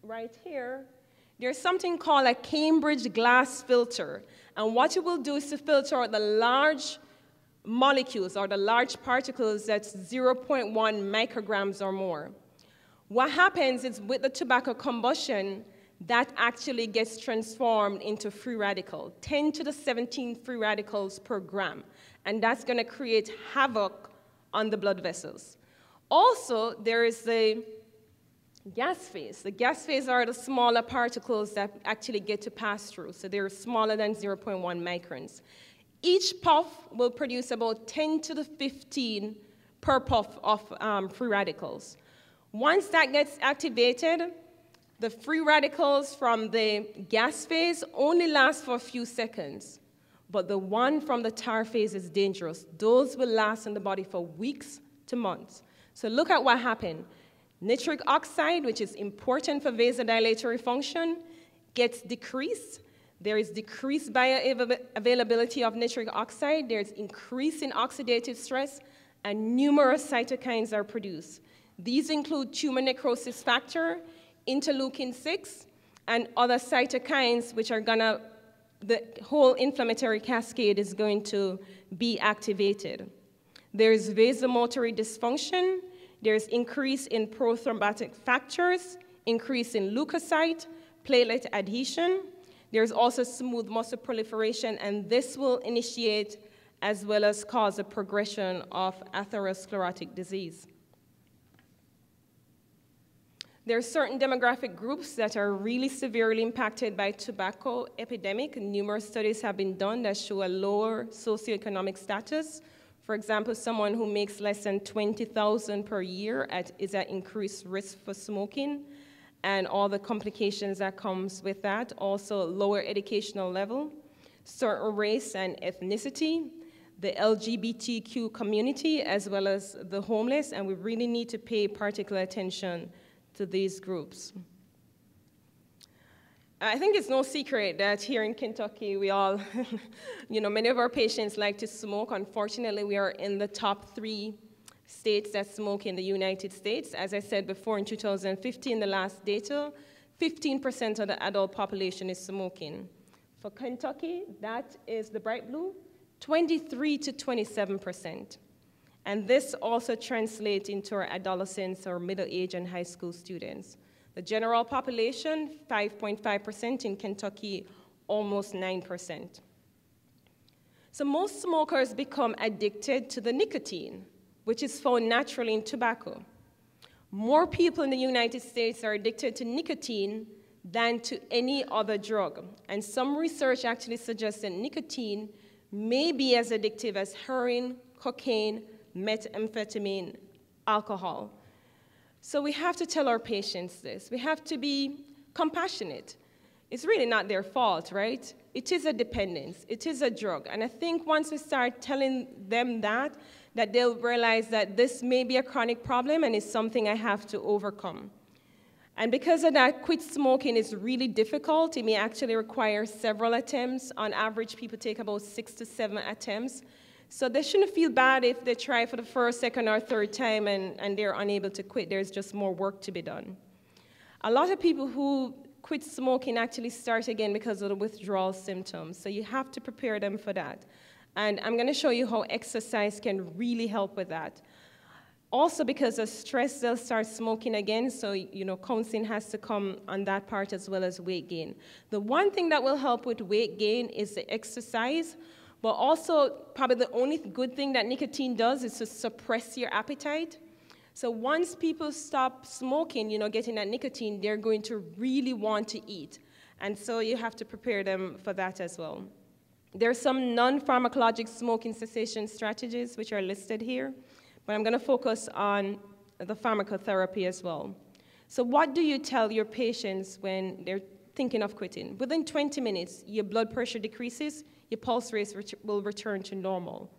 right here, there's something called a Cambridge glass filter. And what it will do is to filter out the large molecules or the large particles that's 0.1 micrograms or more. What happens is with the tobacco combustion, that actually gets transformed into free radical, 10 to the 17 free radicals per gram. And that's going to create havoc on the blood vessels. Also, there is the gas phase. The gas phase are the smaller particles that actually get to pass through. So they're smaller than 0.1 microns. Each puff will produce about 10 to the 15 per puff of free radicals. Once that gets activated, the free radicals from the gas phase only last for a few seconds. But the one from the tar phase is dangerous. Those will last in the body for weeks to months. So look at what happened. Nitric oxide, which is important for vasodilatory function, gets decreased. There is decreased bioavailability of nitric oxide. There's increase in oxidative stress, and numerous cytokines are produced. These include tumor necrosis factor, interleukin-6, and other cytokines, which are the whole inflammatory cascade is going to be activated. There's vasomotor dysfunction. There's increase in prothrombotic factors, increase in leukocyte, platelet adhesion. There's also smooth muscle proliferation, and this will initiate as well as cause a progression of atherosclerotic disease. There are certain demographic groups that are really severely impacted by tobacco epidemic. Numerous studies have been done that show a lower socioeconomic status. For example, someone who makes less than $20,000 per year is at increased risk for smoking and all the complications that comes with that. Also, lower educational level, certain race and ethnicity, the LGBTQ community, as well as the homeless, and we really need to pay particular attention to these groups. I think it's no secret that here in Kentucky, we all, many of our patients like to smoke. Unfortunately, we are in the top 3 states that smoke in the United States. As I said before, in 2015, the last data, 15% of the adult population is smoking. For Kentucky, that is the bright blue, 23 to 27%. And this also translates into our adolescents or middle-aged and high school students. The general population, 5.5%. In Kentucky, almost 9%. So most smokers become addicted to the nicotine, which is found naturally in tobacco. More people in the United States are addicted to nicotine than to any other drug. And some research actually suggests that nicotine may be as addictive as heroin, cocaine, methamphetamine, alcohol. So we have to tell our patients this. We have to be compassionate. It's really not their fault, right? It is a dependence. It is a drug. And I think once we start telling them that they'll realize that this may be a chronic problem and it's something I have to overcome. And because of that, quit smoking is really difficult. It may actually require several attempts. On average, people take about 6 to 7 attempts. So they shouldn't feel bad if they try for the first, second, or third time and they're unable to quit. There's just more work to be done. A lot of people who quit smoking actually start again because of the withdrawal symptoms. So you have to prepare them for that. And I'm going to show you how exercise can really help with that. Also, because of stress, they'll start smoking again, so counseling has to come on that part as well as weight gain. The one thing that will help with weight gain is the exercise, but also probably the only good thing that nicotine does is to suppress your appetite. So once people stop smoking, getting that nicotine, they're going to really want to eat. And so you have to prepare them for that as well. There are some non-pharmacologic smoking cessation strategies which are listed here. But I'm going to focus on the pharmacotherapy as well. So what do you tell your patients when they're thinking of quitting? Within 20 minutes, your blood pressure decreases, your pulse rate will return to normal.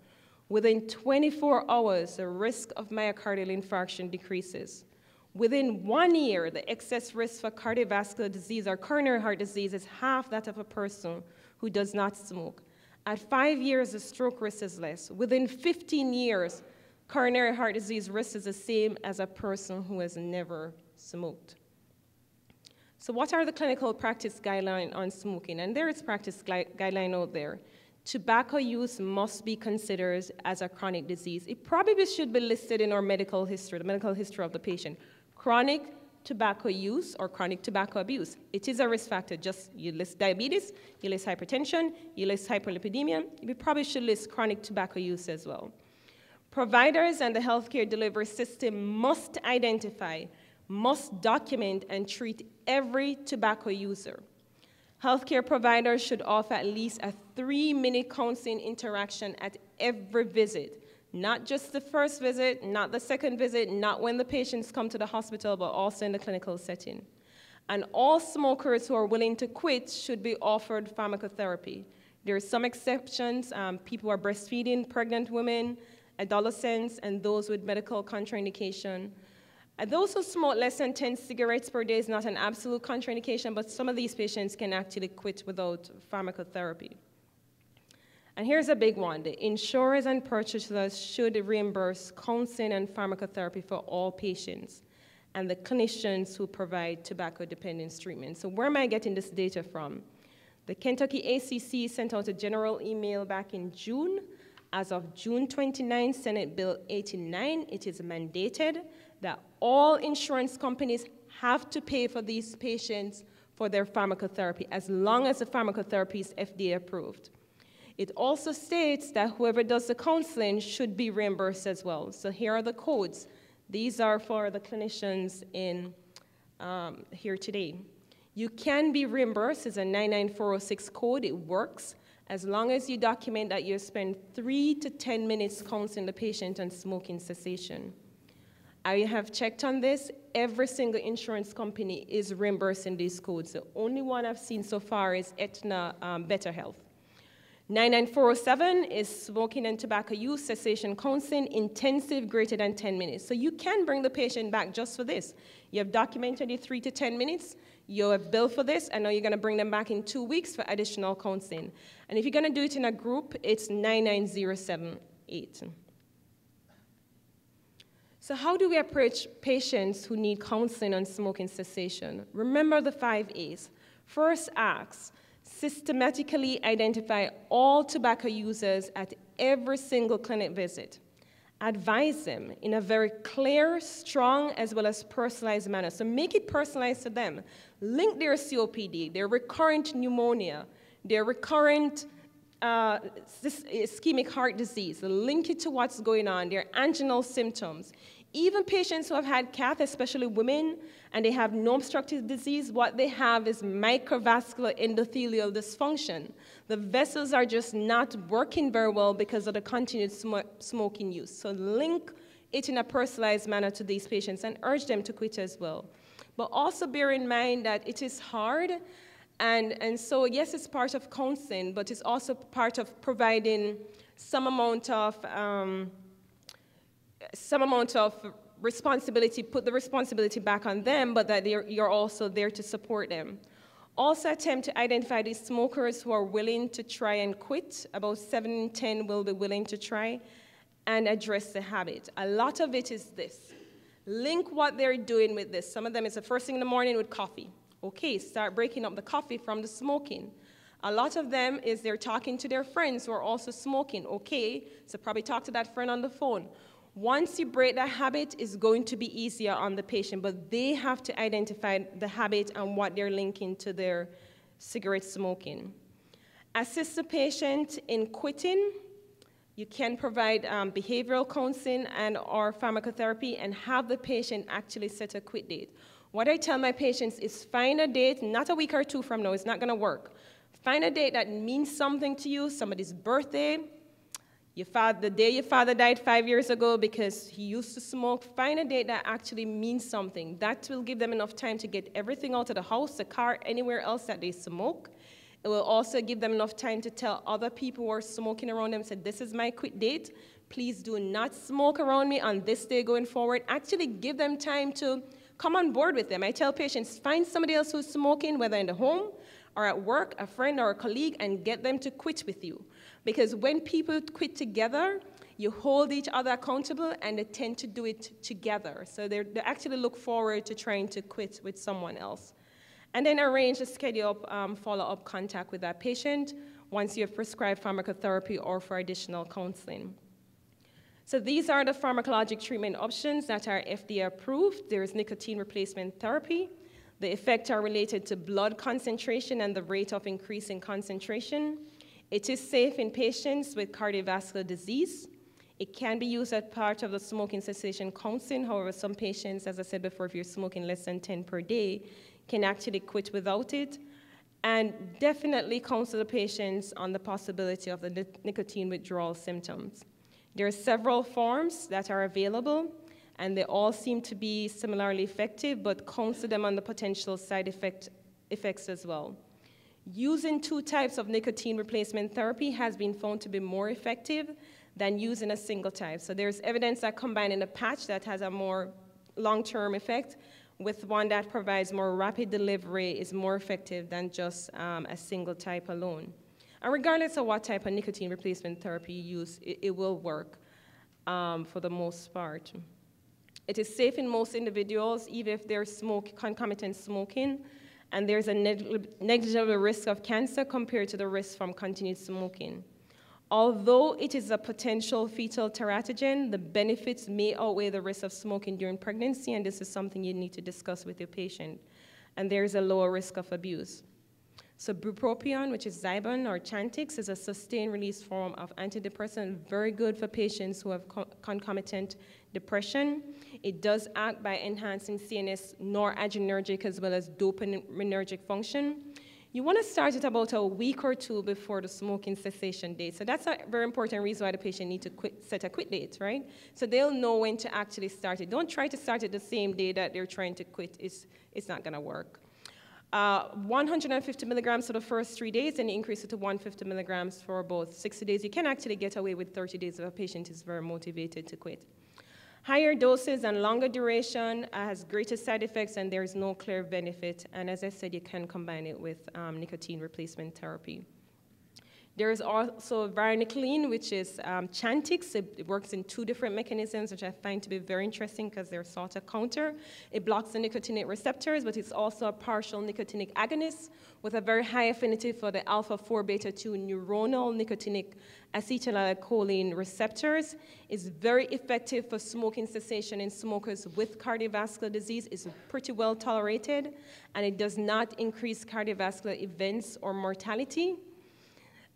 Within 24 hours, the risk of myocardial infarction decreases. Within 1 year, the excess risk for cardiovascular disease or coronary heart disease is half that of a person who does not smoke. At 5 years, the stroke risk is less. Within 15 years, coronary heart disease risk is the same as a person who has never smoked. So what are the clinical practice guidelines on smoking? And there is practice guideline out there. Tobacco use must be considered as a chronic disease. It probably should be listed in our medical history, the medical history of the patient. Chronic tobacco use or chronic tobacco abuse. It is a risk factor. Just you list diabetes, you list hypertension, you list hyperlipidemia. You probably should list chronic tobacco use as well. Providers and the healthcare delivery system must identify, must document, and treat every tobacco user. Healthcare providers should offer at least a 3-minute counseling interaction at every visit, not just the first visit, not the second visit, not when the patients come to the hospital, but also in the clinical setting. And all smokers who are willing to quit should be offered pharmacotherapy. There are some exceptions, people who are breastfeeding, pregnant women, adolescents, and those with medical contraindication. And those who smoke less than 10 cigarettes per day is not an absolute contraindication, but some of these patients can actually quit without pharmacotherapy. And here's a big one. The insurers and purchasers should reimburse counseling and pharmacotherapy for all patients and the clinicians who provide tobacco dependence treatment. So where am I getting this data from? The Kentucky ACC sent out a general email back in June. As of June 29, Senate Bill 89, it is mandated that all insurance companies have to pay for these patients for their pharmacotherapy, as long as the pharmacotherapy is FDA approved. It also states that whoever does the counseling should be reimbursed as well. So here are the codes. These are for the clinicians in here today. You can be reimbursed as a 99406 code. It works as long as you document that you spend 3 to 10 minutes counseling the patient on smoking cessation. I have checked on this. Every single insurance company is reimbursing these codes. The only one I've seen so far is Aetna Better Health. 99407 is smoking and tobacco use cessation counseling, intensive greater than 10 minutes. So you can bring the patient back just for this. You have documented your 3 to 10 minutes, you have billed for this, and now you're going to bring them back in 2 weeks for additional counseling. And if you're going to do it in a group, it's 99078. So how do we approach patients who need counseling on smoking cessation? Remember the 5 A's. First, ask. Systematically identify all tobacco users at every single clinic visit. Advise them in a very clear, strong, as well as personalized manner. So make it personalized to them. Link their COPD, their recurrent pneumonia, their recurrent ischemic heart disease. Link it to what's going on, their anginal symptoms. Even patients who have had cath, especially women, and they have no obstructive disease, what they have is microvascular endothelial dysfunction. The vessels are just not working very well because of the continued smoking use. So link it in a personalized manner to these patients and urge them to quit as well. But also bear in mind that it is hard, and so yes, it's part of counseling, but it's also part of providing some amount of responsibility, put the responsibility back on them, but that you're also there to support them. Also attempt to identify these smokers who are willing to try and quit. About 7 in 10 will be willing to try and address the habit. A lot of it is this. Link what they're doing with this. Some of them is the first thing in the morning with coffee. Okay, start breaking up the coffee from the smoking. A lot of them is they're talking to their friends who are also smoking. Okay, so probably talk to that friend on the phone. Once you break that habit, it's going to be easier on the patient, but they have to identify the habit and what they're linking to their cigarette smoking. Assist the patient in quitting. You can provide behavioral counseling and or pharmacotherapy and have the patient actually set a quit date. What I tell my patients is find a date, not a week or two from now, it's not gonna work. Find a date that means something to you, somebody's birthday, the day your father died 5 years ago because he used to smoke. Find a date that actually means something. That will give them enough time to get everything out of the house, the car, anywhere else that they smoke. It will also give them enough time to tell other people who are smoking around them, say, this is my quit date. Please do not smoke around me on this day going forward. Actually give them time to come on board with them. I tell patients, find somebody else who's smoking, whether in the home or at work, a friend or a colleague, and get them to quit with you. Because when people quit together, you hold each other accountable and they tend to do it together. So they actually look forward to trying to quit with someone else. And then arrange a schedule follow-up contact with that patient once you have prescribed pharmacotherapy or for additional counseling. So these are the pharmacologic treatment options that are FDA approved. There is nicotine replacement therapy. The effects are related to blood concentration and the rate of increase in concentration. It is safe in patients with cardiovascular disease. It can be used as part of the smoking cessation counseling. However, some patients, as I said before, if you're smoking less than 10 per day, can actually quit without it. And definitely counsel the patients on the possibility of the nicotine withdrawal symptoms. There are several forms that are available, and they all seem to be similarly effective, but counsel them on the potential side effects as well. Using 2 types of nicotine replacement therapy has been found to be more effective than using a single type. So there's evidence that combining a patch that has a more long-term effect with one that provides more rapid delivery is more effective than just a single type alone. And regardless of what type of nicotine replacement therapy you use, it will work for the most part. It is safe in most individuals, even if they're concomitant smoking, and there's a negligible risk of cancer compared to the risk from continued smoking. Although it is a potential fetal teratogen, the benefits may outweigh the risk of smoking during pregnancy, and this is something you need to discuss with your patient. And there's a lower risk of abuse. So Bupropion, which is Zyban or Chantix, is a sustained-release form of antidepressant, very good for patients who have concomitant depression. It does act by enhancing CNS noradrenergic as well as dopaminergic function. You want to start it about a week or 2 before the smoking cessation date. So that's a very important reason why the patient needs to set a quit date, right? So they'll know when to actually start it. Don't try to start it the same day that they're trying to quit. It's not going to work. 150 milligrams for the first 3 days, and increase it to 150 milligrams for about 60 days. You can actually get away with 30 days if a patient is very motivated to quit. Higher doses and longer duration has greater side effects, and there is no clear benefit. And as I said, you can combine it with nicotine replacement therapy. There is also varenicline, which is Chantix. It works in 2 different mechanisms, which I find to be very interesting because they're sort of counter. It blocks the nicotinic receptors, but it's also a partial nicotinic agonist with a very high affinity for the alpha-4 beta-2 neuronal nicotinic acetylcholine receptors. It's very effective for smoking cessation in smokers with cardiovascular disease. It's pretty well tolerated, and it does not increase cardiovascular events or mortality.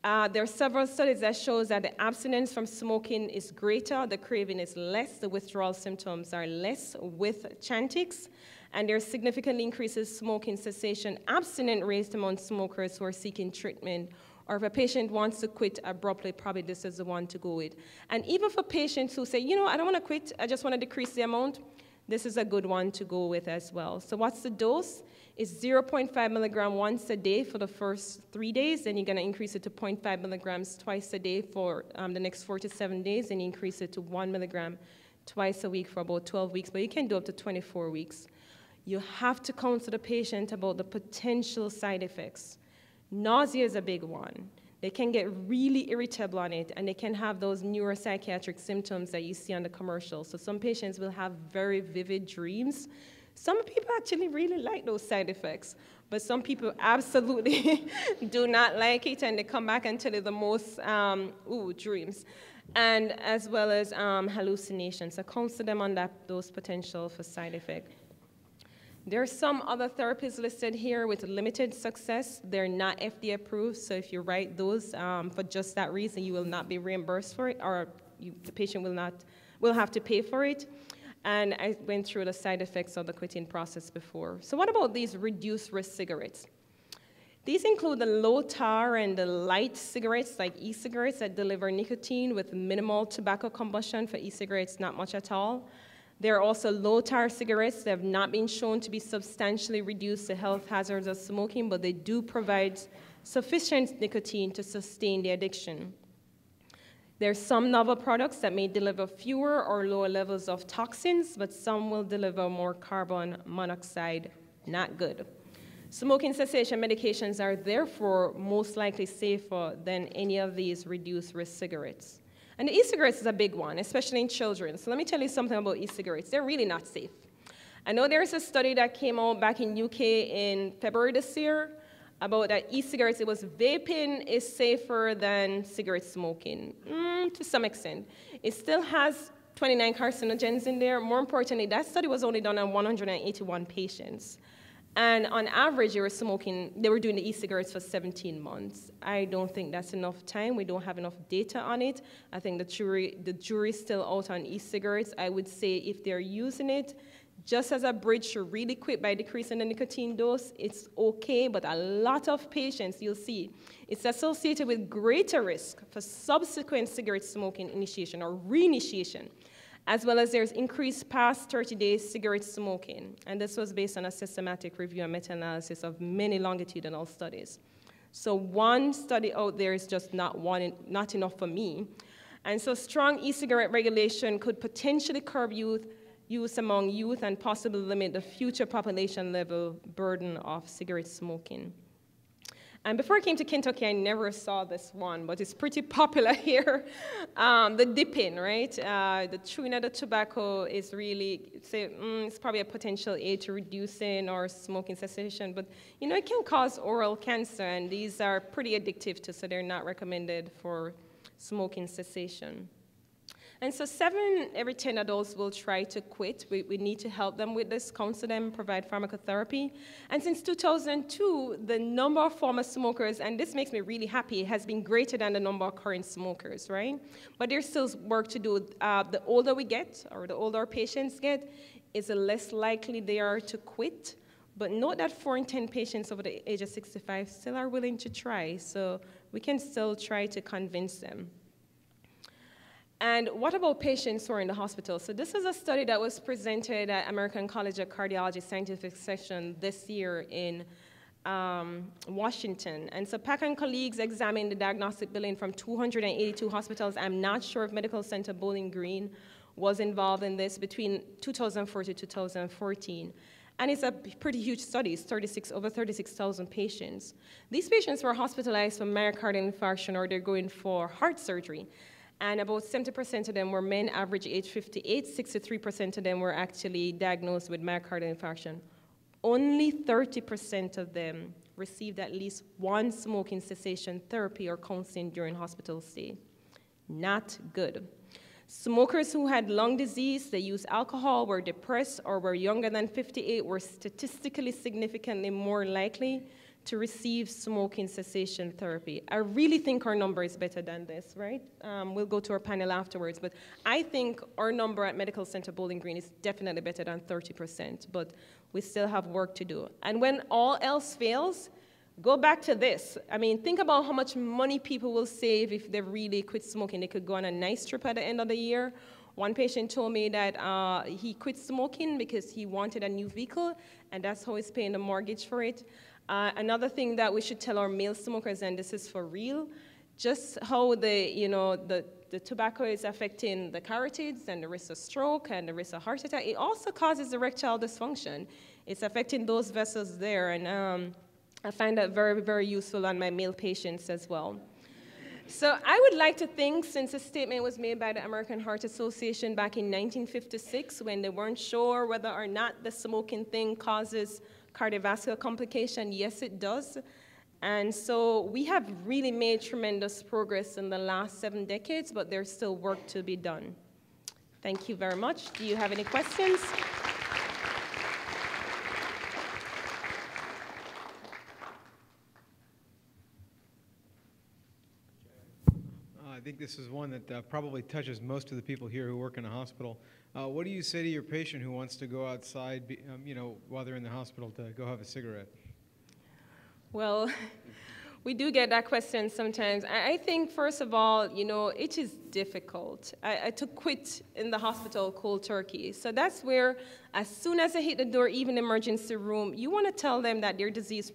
There are several studies that shows that the abstinence from smoking is greater, the craving is less, the withdrawal symptoms are less with Chantix, and there significantly increases smoking cessation abstinent rates among smokers who are seeking treatment, or if a patient wants to quit abruptly, probably this is the one to go with. And even for patients who say, you know, I don't want to quit, I just want to decrease the amount, this is a good one to go with as well. So what's the dose? It's 0.5 milligram once a day for the first 3 days, then you're going to increase it to 0.5 milligrams twice a day for the next 4 to 7 days, and you increase it to 1 milligram twice a week for about 12 weeks, but you can do up to 24 weeks. You have to counsel the patient about the potential side effects. Nausea is a big one. They can get really irritable on it, and they can have those neuropsychiatric symptoms that you see on the commercials. So some patients will have very vivid dreams. Some people actually really like those side effects, but some people absolutely do not like it, and they come back and tell you the most, dreams, and as well as hallucinations. So counsel them on those potential for side effects. There are some other therapies listed here with limited success. They're not FDA approved, so if you write those for just that reason, you will not be reimbursed for it, or the patient will have to pay for it. And I went through the side effects of the quitting process before. So what about these reduced risk cigarettes? These include the low tar and the light cigarettes, like e-cigarettes that deliver nicotine with minimal tobacco combustion. For e-cigarettes, not much at all. There are also low-tar cigarettes that have not been shown to be substantially reduce the health hazards of smoking, but they do provide sufficient nicotine to sustain the addiction. There are some novel products that may deliver fewer or lower levels of toxins, but some will deliver more carbon monoxide, not good. Smoking cessation medications are therefore most likely safer than any of these reduced-risk cigarettes. And the e-cigarettes is a big one, especially in children. So let me tell you something about e-cigarettes. They're really not safe. I know there's a study that came out back in UK in February this year about that e-cigarettes, it was vaping is safer than cigarette smoking, to some extent. It still has 29 carcinogens in there. More importantly, that study was only done on 181 patients. And on average, they were doing the e-cigarettes for 17 months. I don't think that's enough time. We don't have enough data on it. I think the jury's still out on e-cigarettes. I would say if they're using it just as a bridge to really quit by decreasing the nicotine dose, it's okay, but a lot of patients, you'll see, it's associated with greater risk for subsequent cigarette smoking initiation or reinitiation, as well as there's increased past 30 days cigarette smoking. And this was based on a systematic review and meta-analysis of many longitudinal studies. So one study out there is just not enough for me. And so strong e-cigarette regulation could potentially curb use among youth and possibly limit the future population level burden of cigarette smoking. And before I came to Kentucky, I never saw this one, but it's pretty popular here. The dipping, right? The chewing of the tobacco is really, it's probably a potential aid to reducing or smoking cessation, but you know, it can cause oral cancer, and these are pretty addictive too, so they're not recommended for smoking cessation. And so 7 every 10 adults will try to quit. We need to help them with this, counsel them, provide pharmacotherapy. And since 2002, the number of former smokers, and this makes me really happy, has been greater than the number of current smokers, right? But there's still work to do. The older we get, or the older our patients get, is the less likely they are to quit. But note that 4 in 10 patients over the age of 65 still are willing to try, so we can still try to convince them. And what about patients who are in the hospital? So this is a study that was presented at American College of Cardiology scientific session this year in Washington. And so Pack and colleagues examined the diagnostic billing from 282 hospitals. I'm not sure if Medical Center Bowling Green was involved in this between 2004 to 2014. And it's a pretty huge study. It's over 36,000 patients. These patients were hospitalized for myocardial infarction, or they're going for heart surgery. And about 70% of them were men, average age 58. 63% of them were actually diagnosed with myocardial infarction. Only 30% of them received at least one smoking cessation therapy or counseling during hospital stay. Not good. Smokers who had lung disease, they used alcohol, were depressed, or were younger than 58 were statistically significantly more likely to receive smoking cessation therapy. I really think our number is better than this, right? We'll go to our panel afterwards, but I think our number at Medical Center Bowling Green is definitely better than 30%, but we still have work to do. And when all else fails, go back to this. I mean, think about how much money people will save if they really quit smoking. They could go on a nice trip at the end of the year. One patient told me that he quit smoking because he wanted a new vehicle, and that's how he's paying the mortgage for it. Another thing that we should tell our male smokers, and this is for real, just how the tobacco is affecting the carotids and the risk of stroke and the risk of heart attack. It also causes erectile dysfunction. It's affecting those vessels there, and I find that very, very useful on my male patients as well. So I would like to think, since a statement was made by the American Heart Association back in 1956 when they weren't sure whether or not the smoking thing causes cardiovascular complication, yes, it does. And so we have really made tremendous progress in the last 7 decades, but there's still work to be done. Thank you very much. Do you have any questions? I think this is one that probably touches most of the people here who work in a hospital. What do you say to your patient who wants to go outside, while they're in the hospital to go have a cigarette? Well, we do get that question sometimes. I think, first of all, it is difficult. To quit in the hospital cold turkey. So that's where, as soon as they hit the door, even emergency room, you want to tell them that their disease,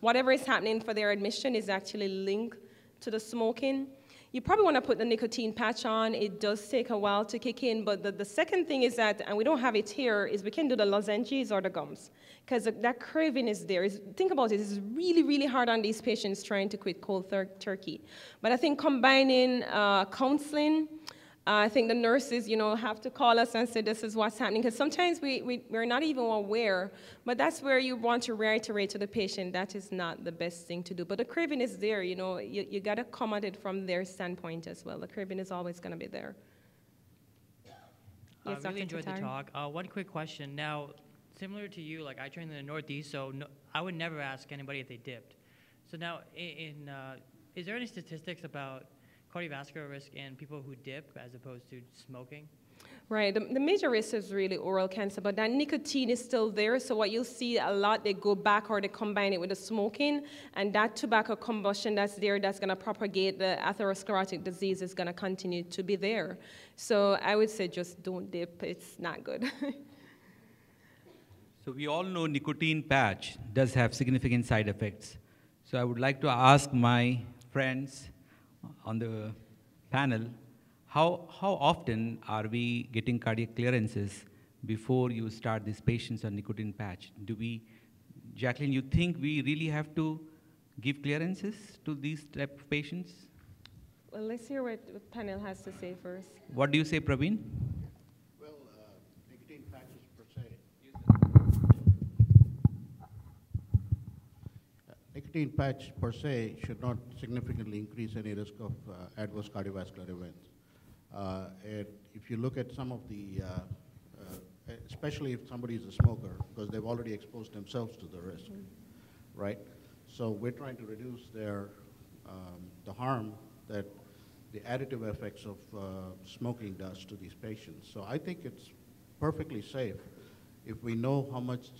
whatever is happening for their admission, is actually linked to the smoking. You probably want to put the nicotine patch on. It does take a while to kick in, but the second thing is that, and we don't have it here, is we can do the lozenges or the gums, because that craving is there. Think about it, it's really, really hard on these patients trying to quit cold turkey. But I think combining counseling, I think the nurses, have to call us and say this is what's happening, because sometimes we're not even aware, but that's where you want to reiterate to the patient that is not the best thing to do. But the craving is there, you got to come at it from their standpoint as well. The craving is always going to be there. I really enjoyed the talk. One quick question. Now, similar to you, like I trained in the Northeast, so I would never ask anybody if they dipped. So now, is there any statistics about cardiovascular risk in people who dip as opposed to smoking? Right, the major risk is really oral cancer, but that nicotine is still there, so what you'll see a lot, they go back or they combine it with the smoking, and that tobacco combustion that's there, that's going to propagate the atherosclerotic disease, is going to continue to be there. So I would say just don't dip, it's not good. So we all know nicotine patch does have significant side effects. So I would like to ask my friends on the panel, how often are we getting cardiac clearances before you start these patients on nicotine patch? Jacqueline, you think we really have to give clearances to these type of patients? Well, let's hear what the panel has to say first. What do you say, Praveen? Well, nicotine patches per se. Nicotine patch per se should not significantly increase any risk of adverse cardiovascular events. And if you look at some of the, especially if somebody is a smoker, because they've already exposed themselves to the risk, right? So we're trying to reduce the harm that the additive effects of smoking does to these patients. So I think it's perfectly safe if we know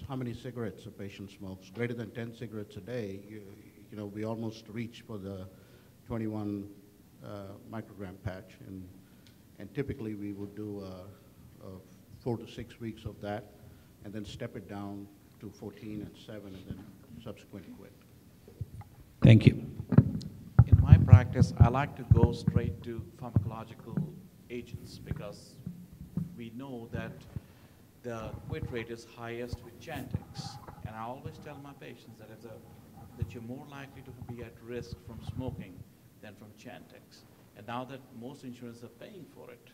how many cigarettes a patient smokes. Greater than 10 cigarettes a day, we almost reach for the 21 microgram patch, and typically we would do 4 to 6 weeks of that, and then step it down to 14 and 7, and then subsequent quit. Thank you. In my practice, I like to go straight to pharmacological agents because we know that the quit rate is highest with Chantix. And I always tell my patients that you're more likely to be at risk from smoking than from Chantix. And now that most insurance are paying for it,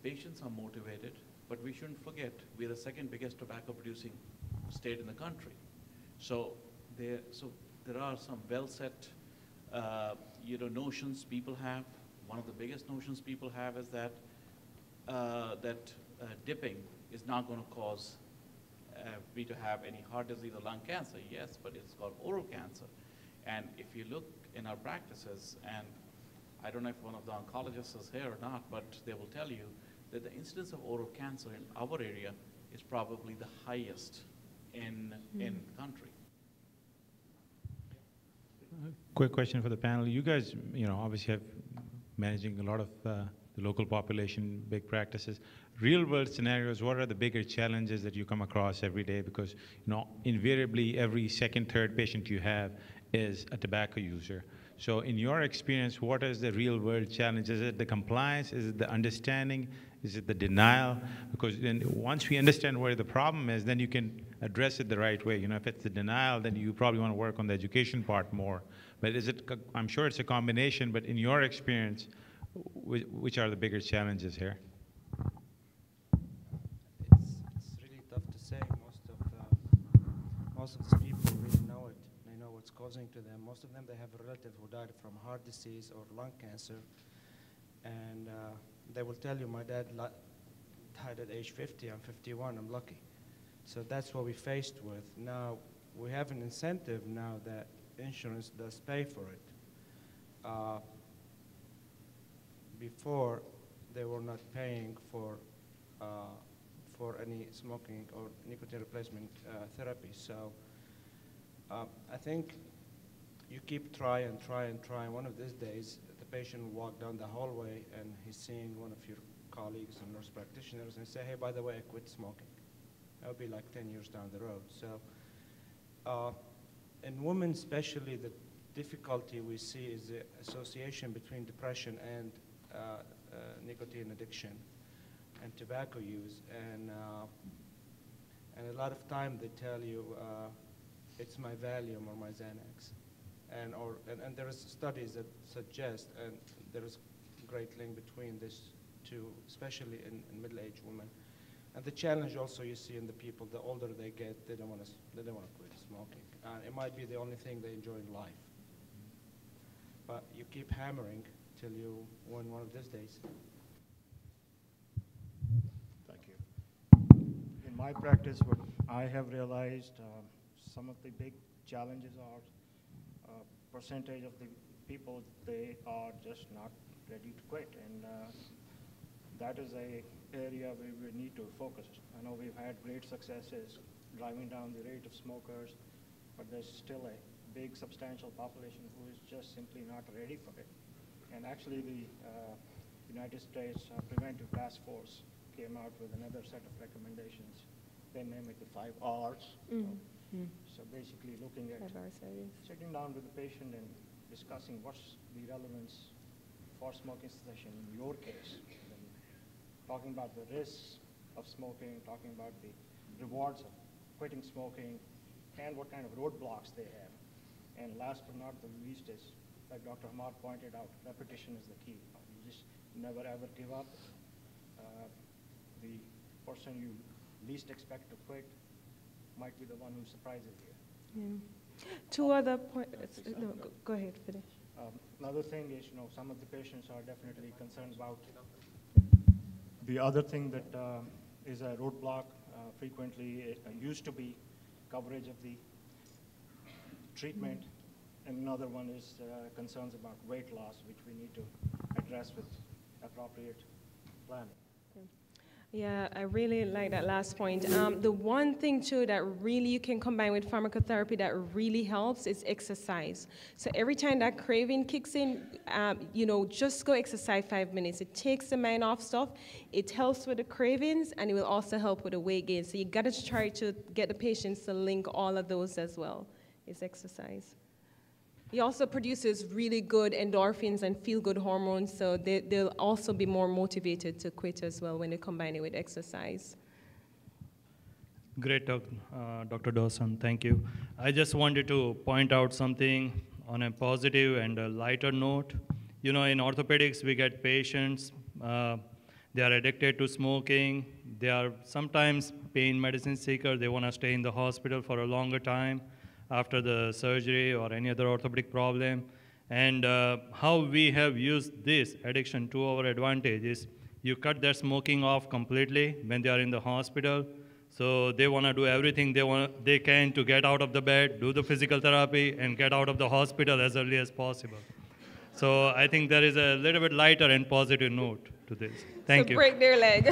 patients are motivated, but we shouldn't forget we're the second biggest tobacco producing state in the country. So there are some well set notions people have. One of the biggest notions people have is that dipping is not going to cause me to have any heart disease or lung cancer? Yes, but it's called oral cancer. And if you look in our practices, and I don't know if one of the oncologists is here or not, but they will tell you that the incidence of oral cancer in our area is probably the highest in the country. Quick question for the panel. You guys, obviously have managing a lot of the local population, big practices. Real world scenarios, what are the bigger challenges that you come across every day? Because, invariably every second, third patient you have is a tobacco user. So in your experience, what is the real world challenge? Is it the compliance? Is it the understanding? Is it the denial? Because then once we understand where the problem is, then you can address it the right way. If it's the denial, then you probably want to work on the education part more. But I'm sure it's a combination, but in your experience, which are the bigger challenges here? It's really tough to say. Most of these people really know it. They know what's causing to them. Most of them, they have a relative who died from heart disease or lung cancer, and they will tell you, my dad died at age 50, I'm 51, I'm lucky. So that's what we're faced with. Now, we have an incentive now that insurance does pay for it. Before, they were not paying for any smoking or nicotine replacement therapy. So I think you keep trying. One of these days, the patient will walk down the hallway and he's seeing one of your colleagues and nurse practitioners and say, hey, by the way, I quit smoking. That'll be like 10 years down the road. So in women especially, the difficulty we see is the association between depression and nicotine addiction and tobacco use. And a lot of time they tell you, it's my Valium or my Xanax. And there is studies that suggest, and there is a great link between these two, especially in middle-aged women. And the challenge also you see in the people, the older they get, they don't want to quit smoking. It might be the only thing they enjoy in life. But you keep hammering till you win one of these days. Thank you. In my practice, what I have realized, some of the big challenges are percentage of the people, they are just not ready to quit. And that is a area where we need to focus. I know we've had great successes driving down the rate of smokers, but there's still a big substantial population who is just simply not ready for it. And actually the United States Preventive Task Force came out with another set of recommendations. They name it the 5 R's. So basically looking at sitting down with the patient and discussing what's the relevance for smoking cessation in your case. And talking about the risks of smoking, talking about the rewards of quitting smoking, and what kind of roadblocks they have. And last but not the least is, like Dr. Hamad pointed out, repetition is the key. You just never ever give up. The person you least expect to quit might be the one who surprises you. Yeah. 2 other points. No, go ahead, finish. Another thing is, some of the patients are definitely concerned about. The other thing that is a roadblock frequently used to be coverage of the treatment, and another one is concerns about weight loss, which we need to address with appropriate planning. Yeah, I really like that last point. The one thing too that really you can combine with pharmacotherapy that really helps is exercise. So every time that craving kicks in, just go exercise 5 minutes. It takes the mind off stuff. It helps with the cravings, and it will also help with the weight gain. So you got to try to get the patients to link all of those as well. It's exercise. It also produces really good endorphins and feel-good hormones, so they'll also be more motivated to quit as well when they combine it with exercise. Great talk, Dr. Dawson, thank you. I just wanted to point out something on a positive and a lighter note. In orthopedics, we get patients, they are addicted to smoking, they are sometimes pain medicine seeker, they want to stay in the hospital for a longer time after the surgery or any other orthopedic problem. And how we have used this addiction to our advantage is you cut their smoking off completely when they are in the hospital. So they want to do everything they can to get out of the bed, do the physical therapy, and get out of the hospital as early as possible. So I think there is a little bit lighter and positive note to this. Thank you. Break their leg.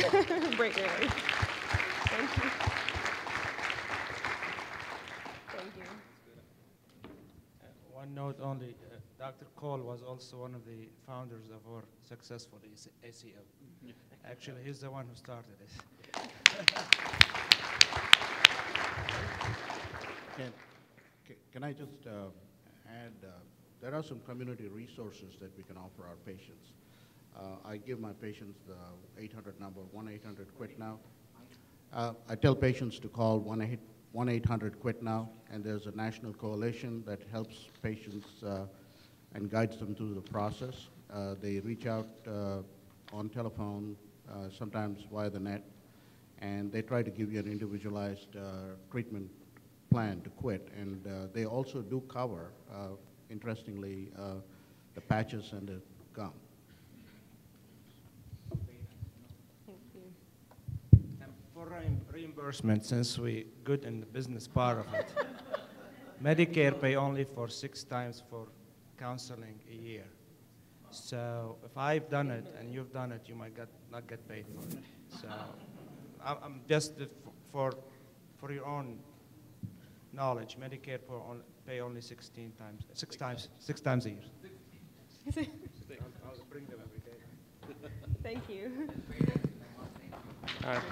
Break their leg. Thank you. Thank you. One note only, Dr. Cole was also one of the founders of our successful ACO. Actually, he's the one who started it. Can I just add, there are some community resources that we can offer our patients. I give my patients the 800 number, 1-800-QUIT-NOW. I tell patients to call 1-800-QUIT-NOW, and there's a national coalition that helps patients and guides them through the process. They reach out on telephone, sometimes via the net, and they try to give you an individualized treatment plan to quit. And they also do cover, interestingly, the patches and the gum. For reimbursement, since we're good in the business part of it, Medicare pay only for 6 times for counseling a year. So if I've done it and you've done it, you might not get paid for it. So I'm just for your own knowledge, Medicare pay only 6 times a year. I'll bring them every day. Thank you. All right.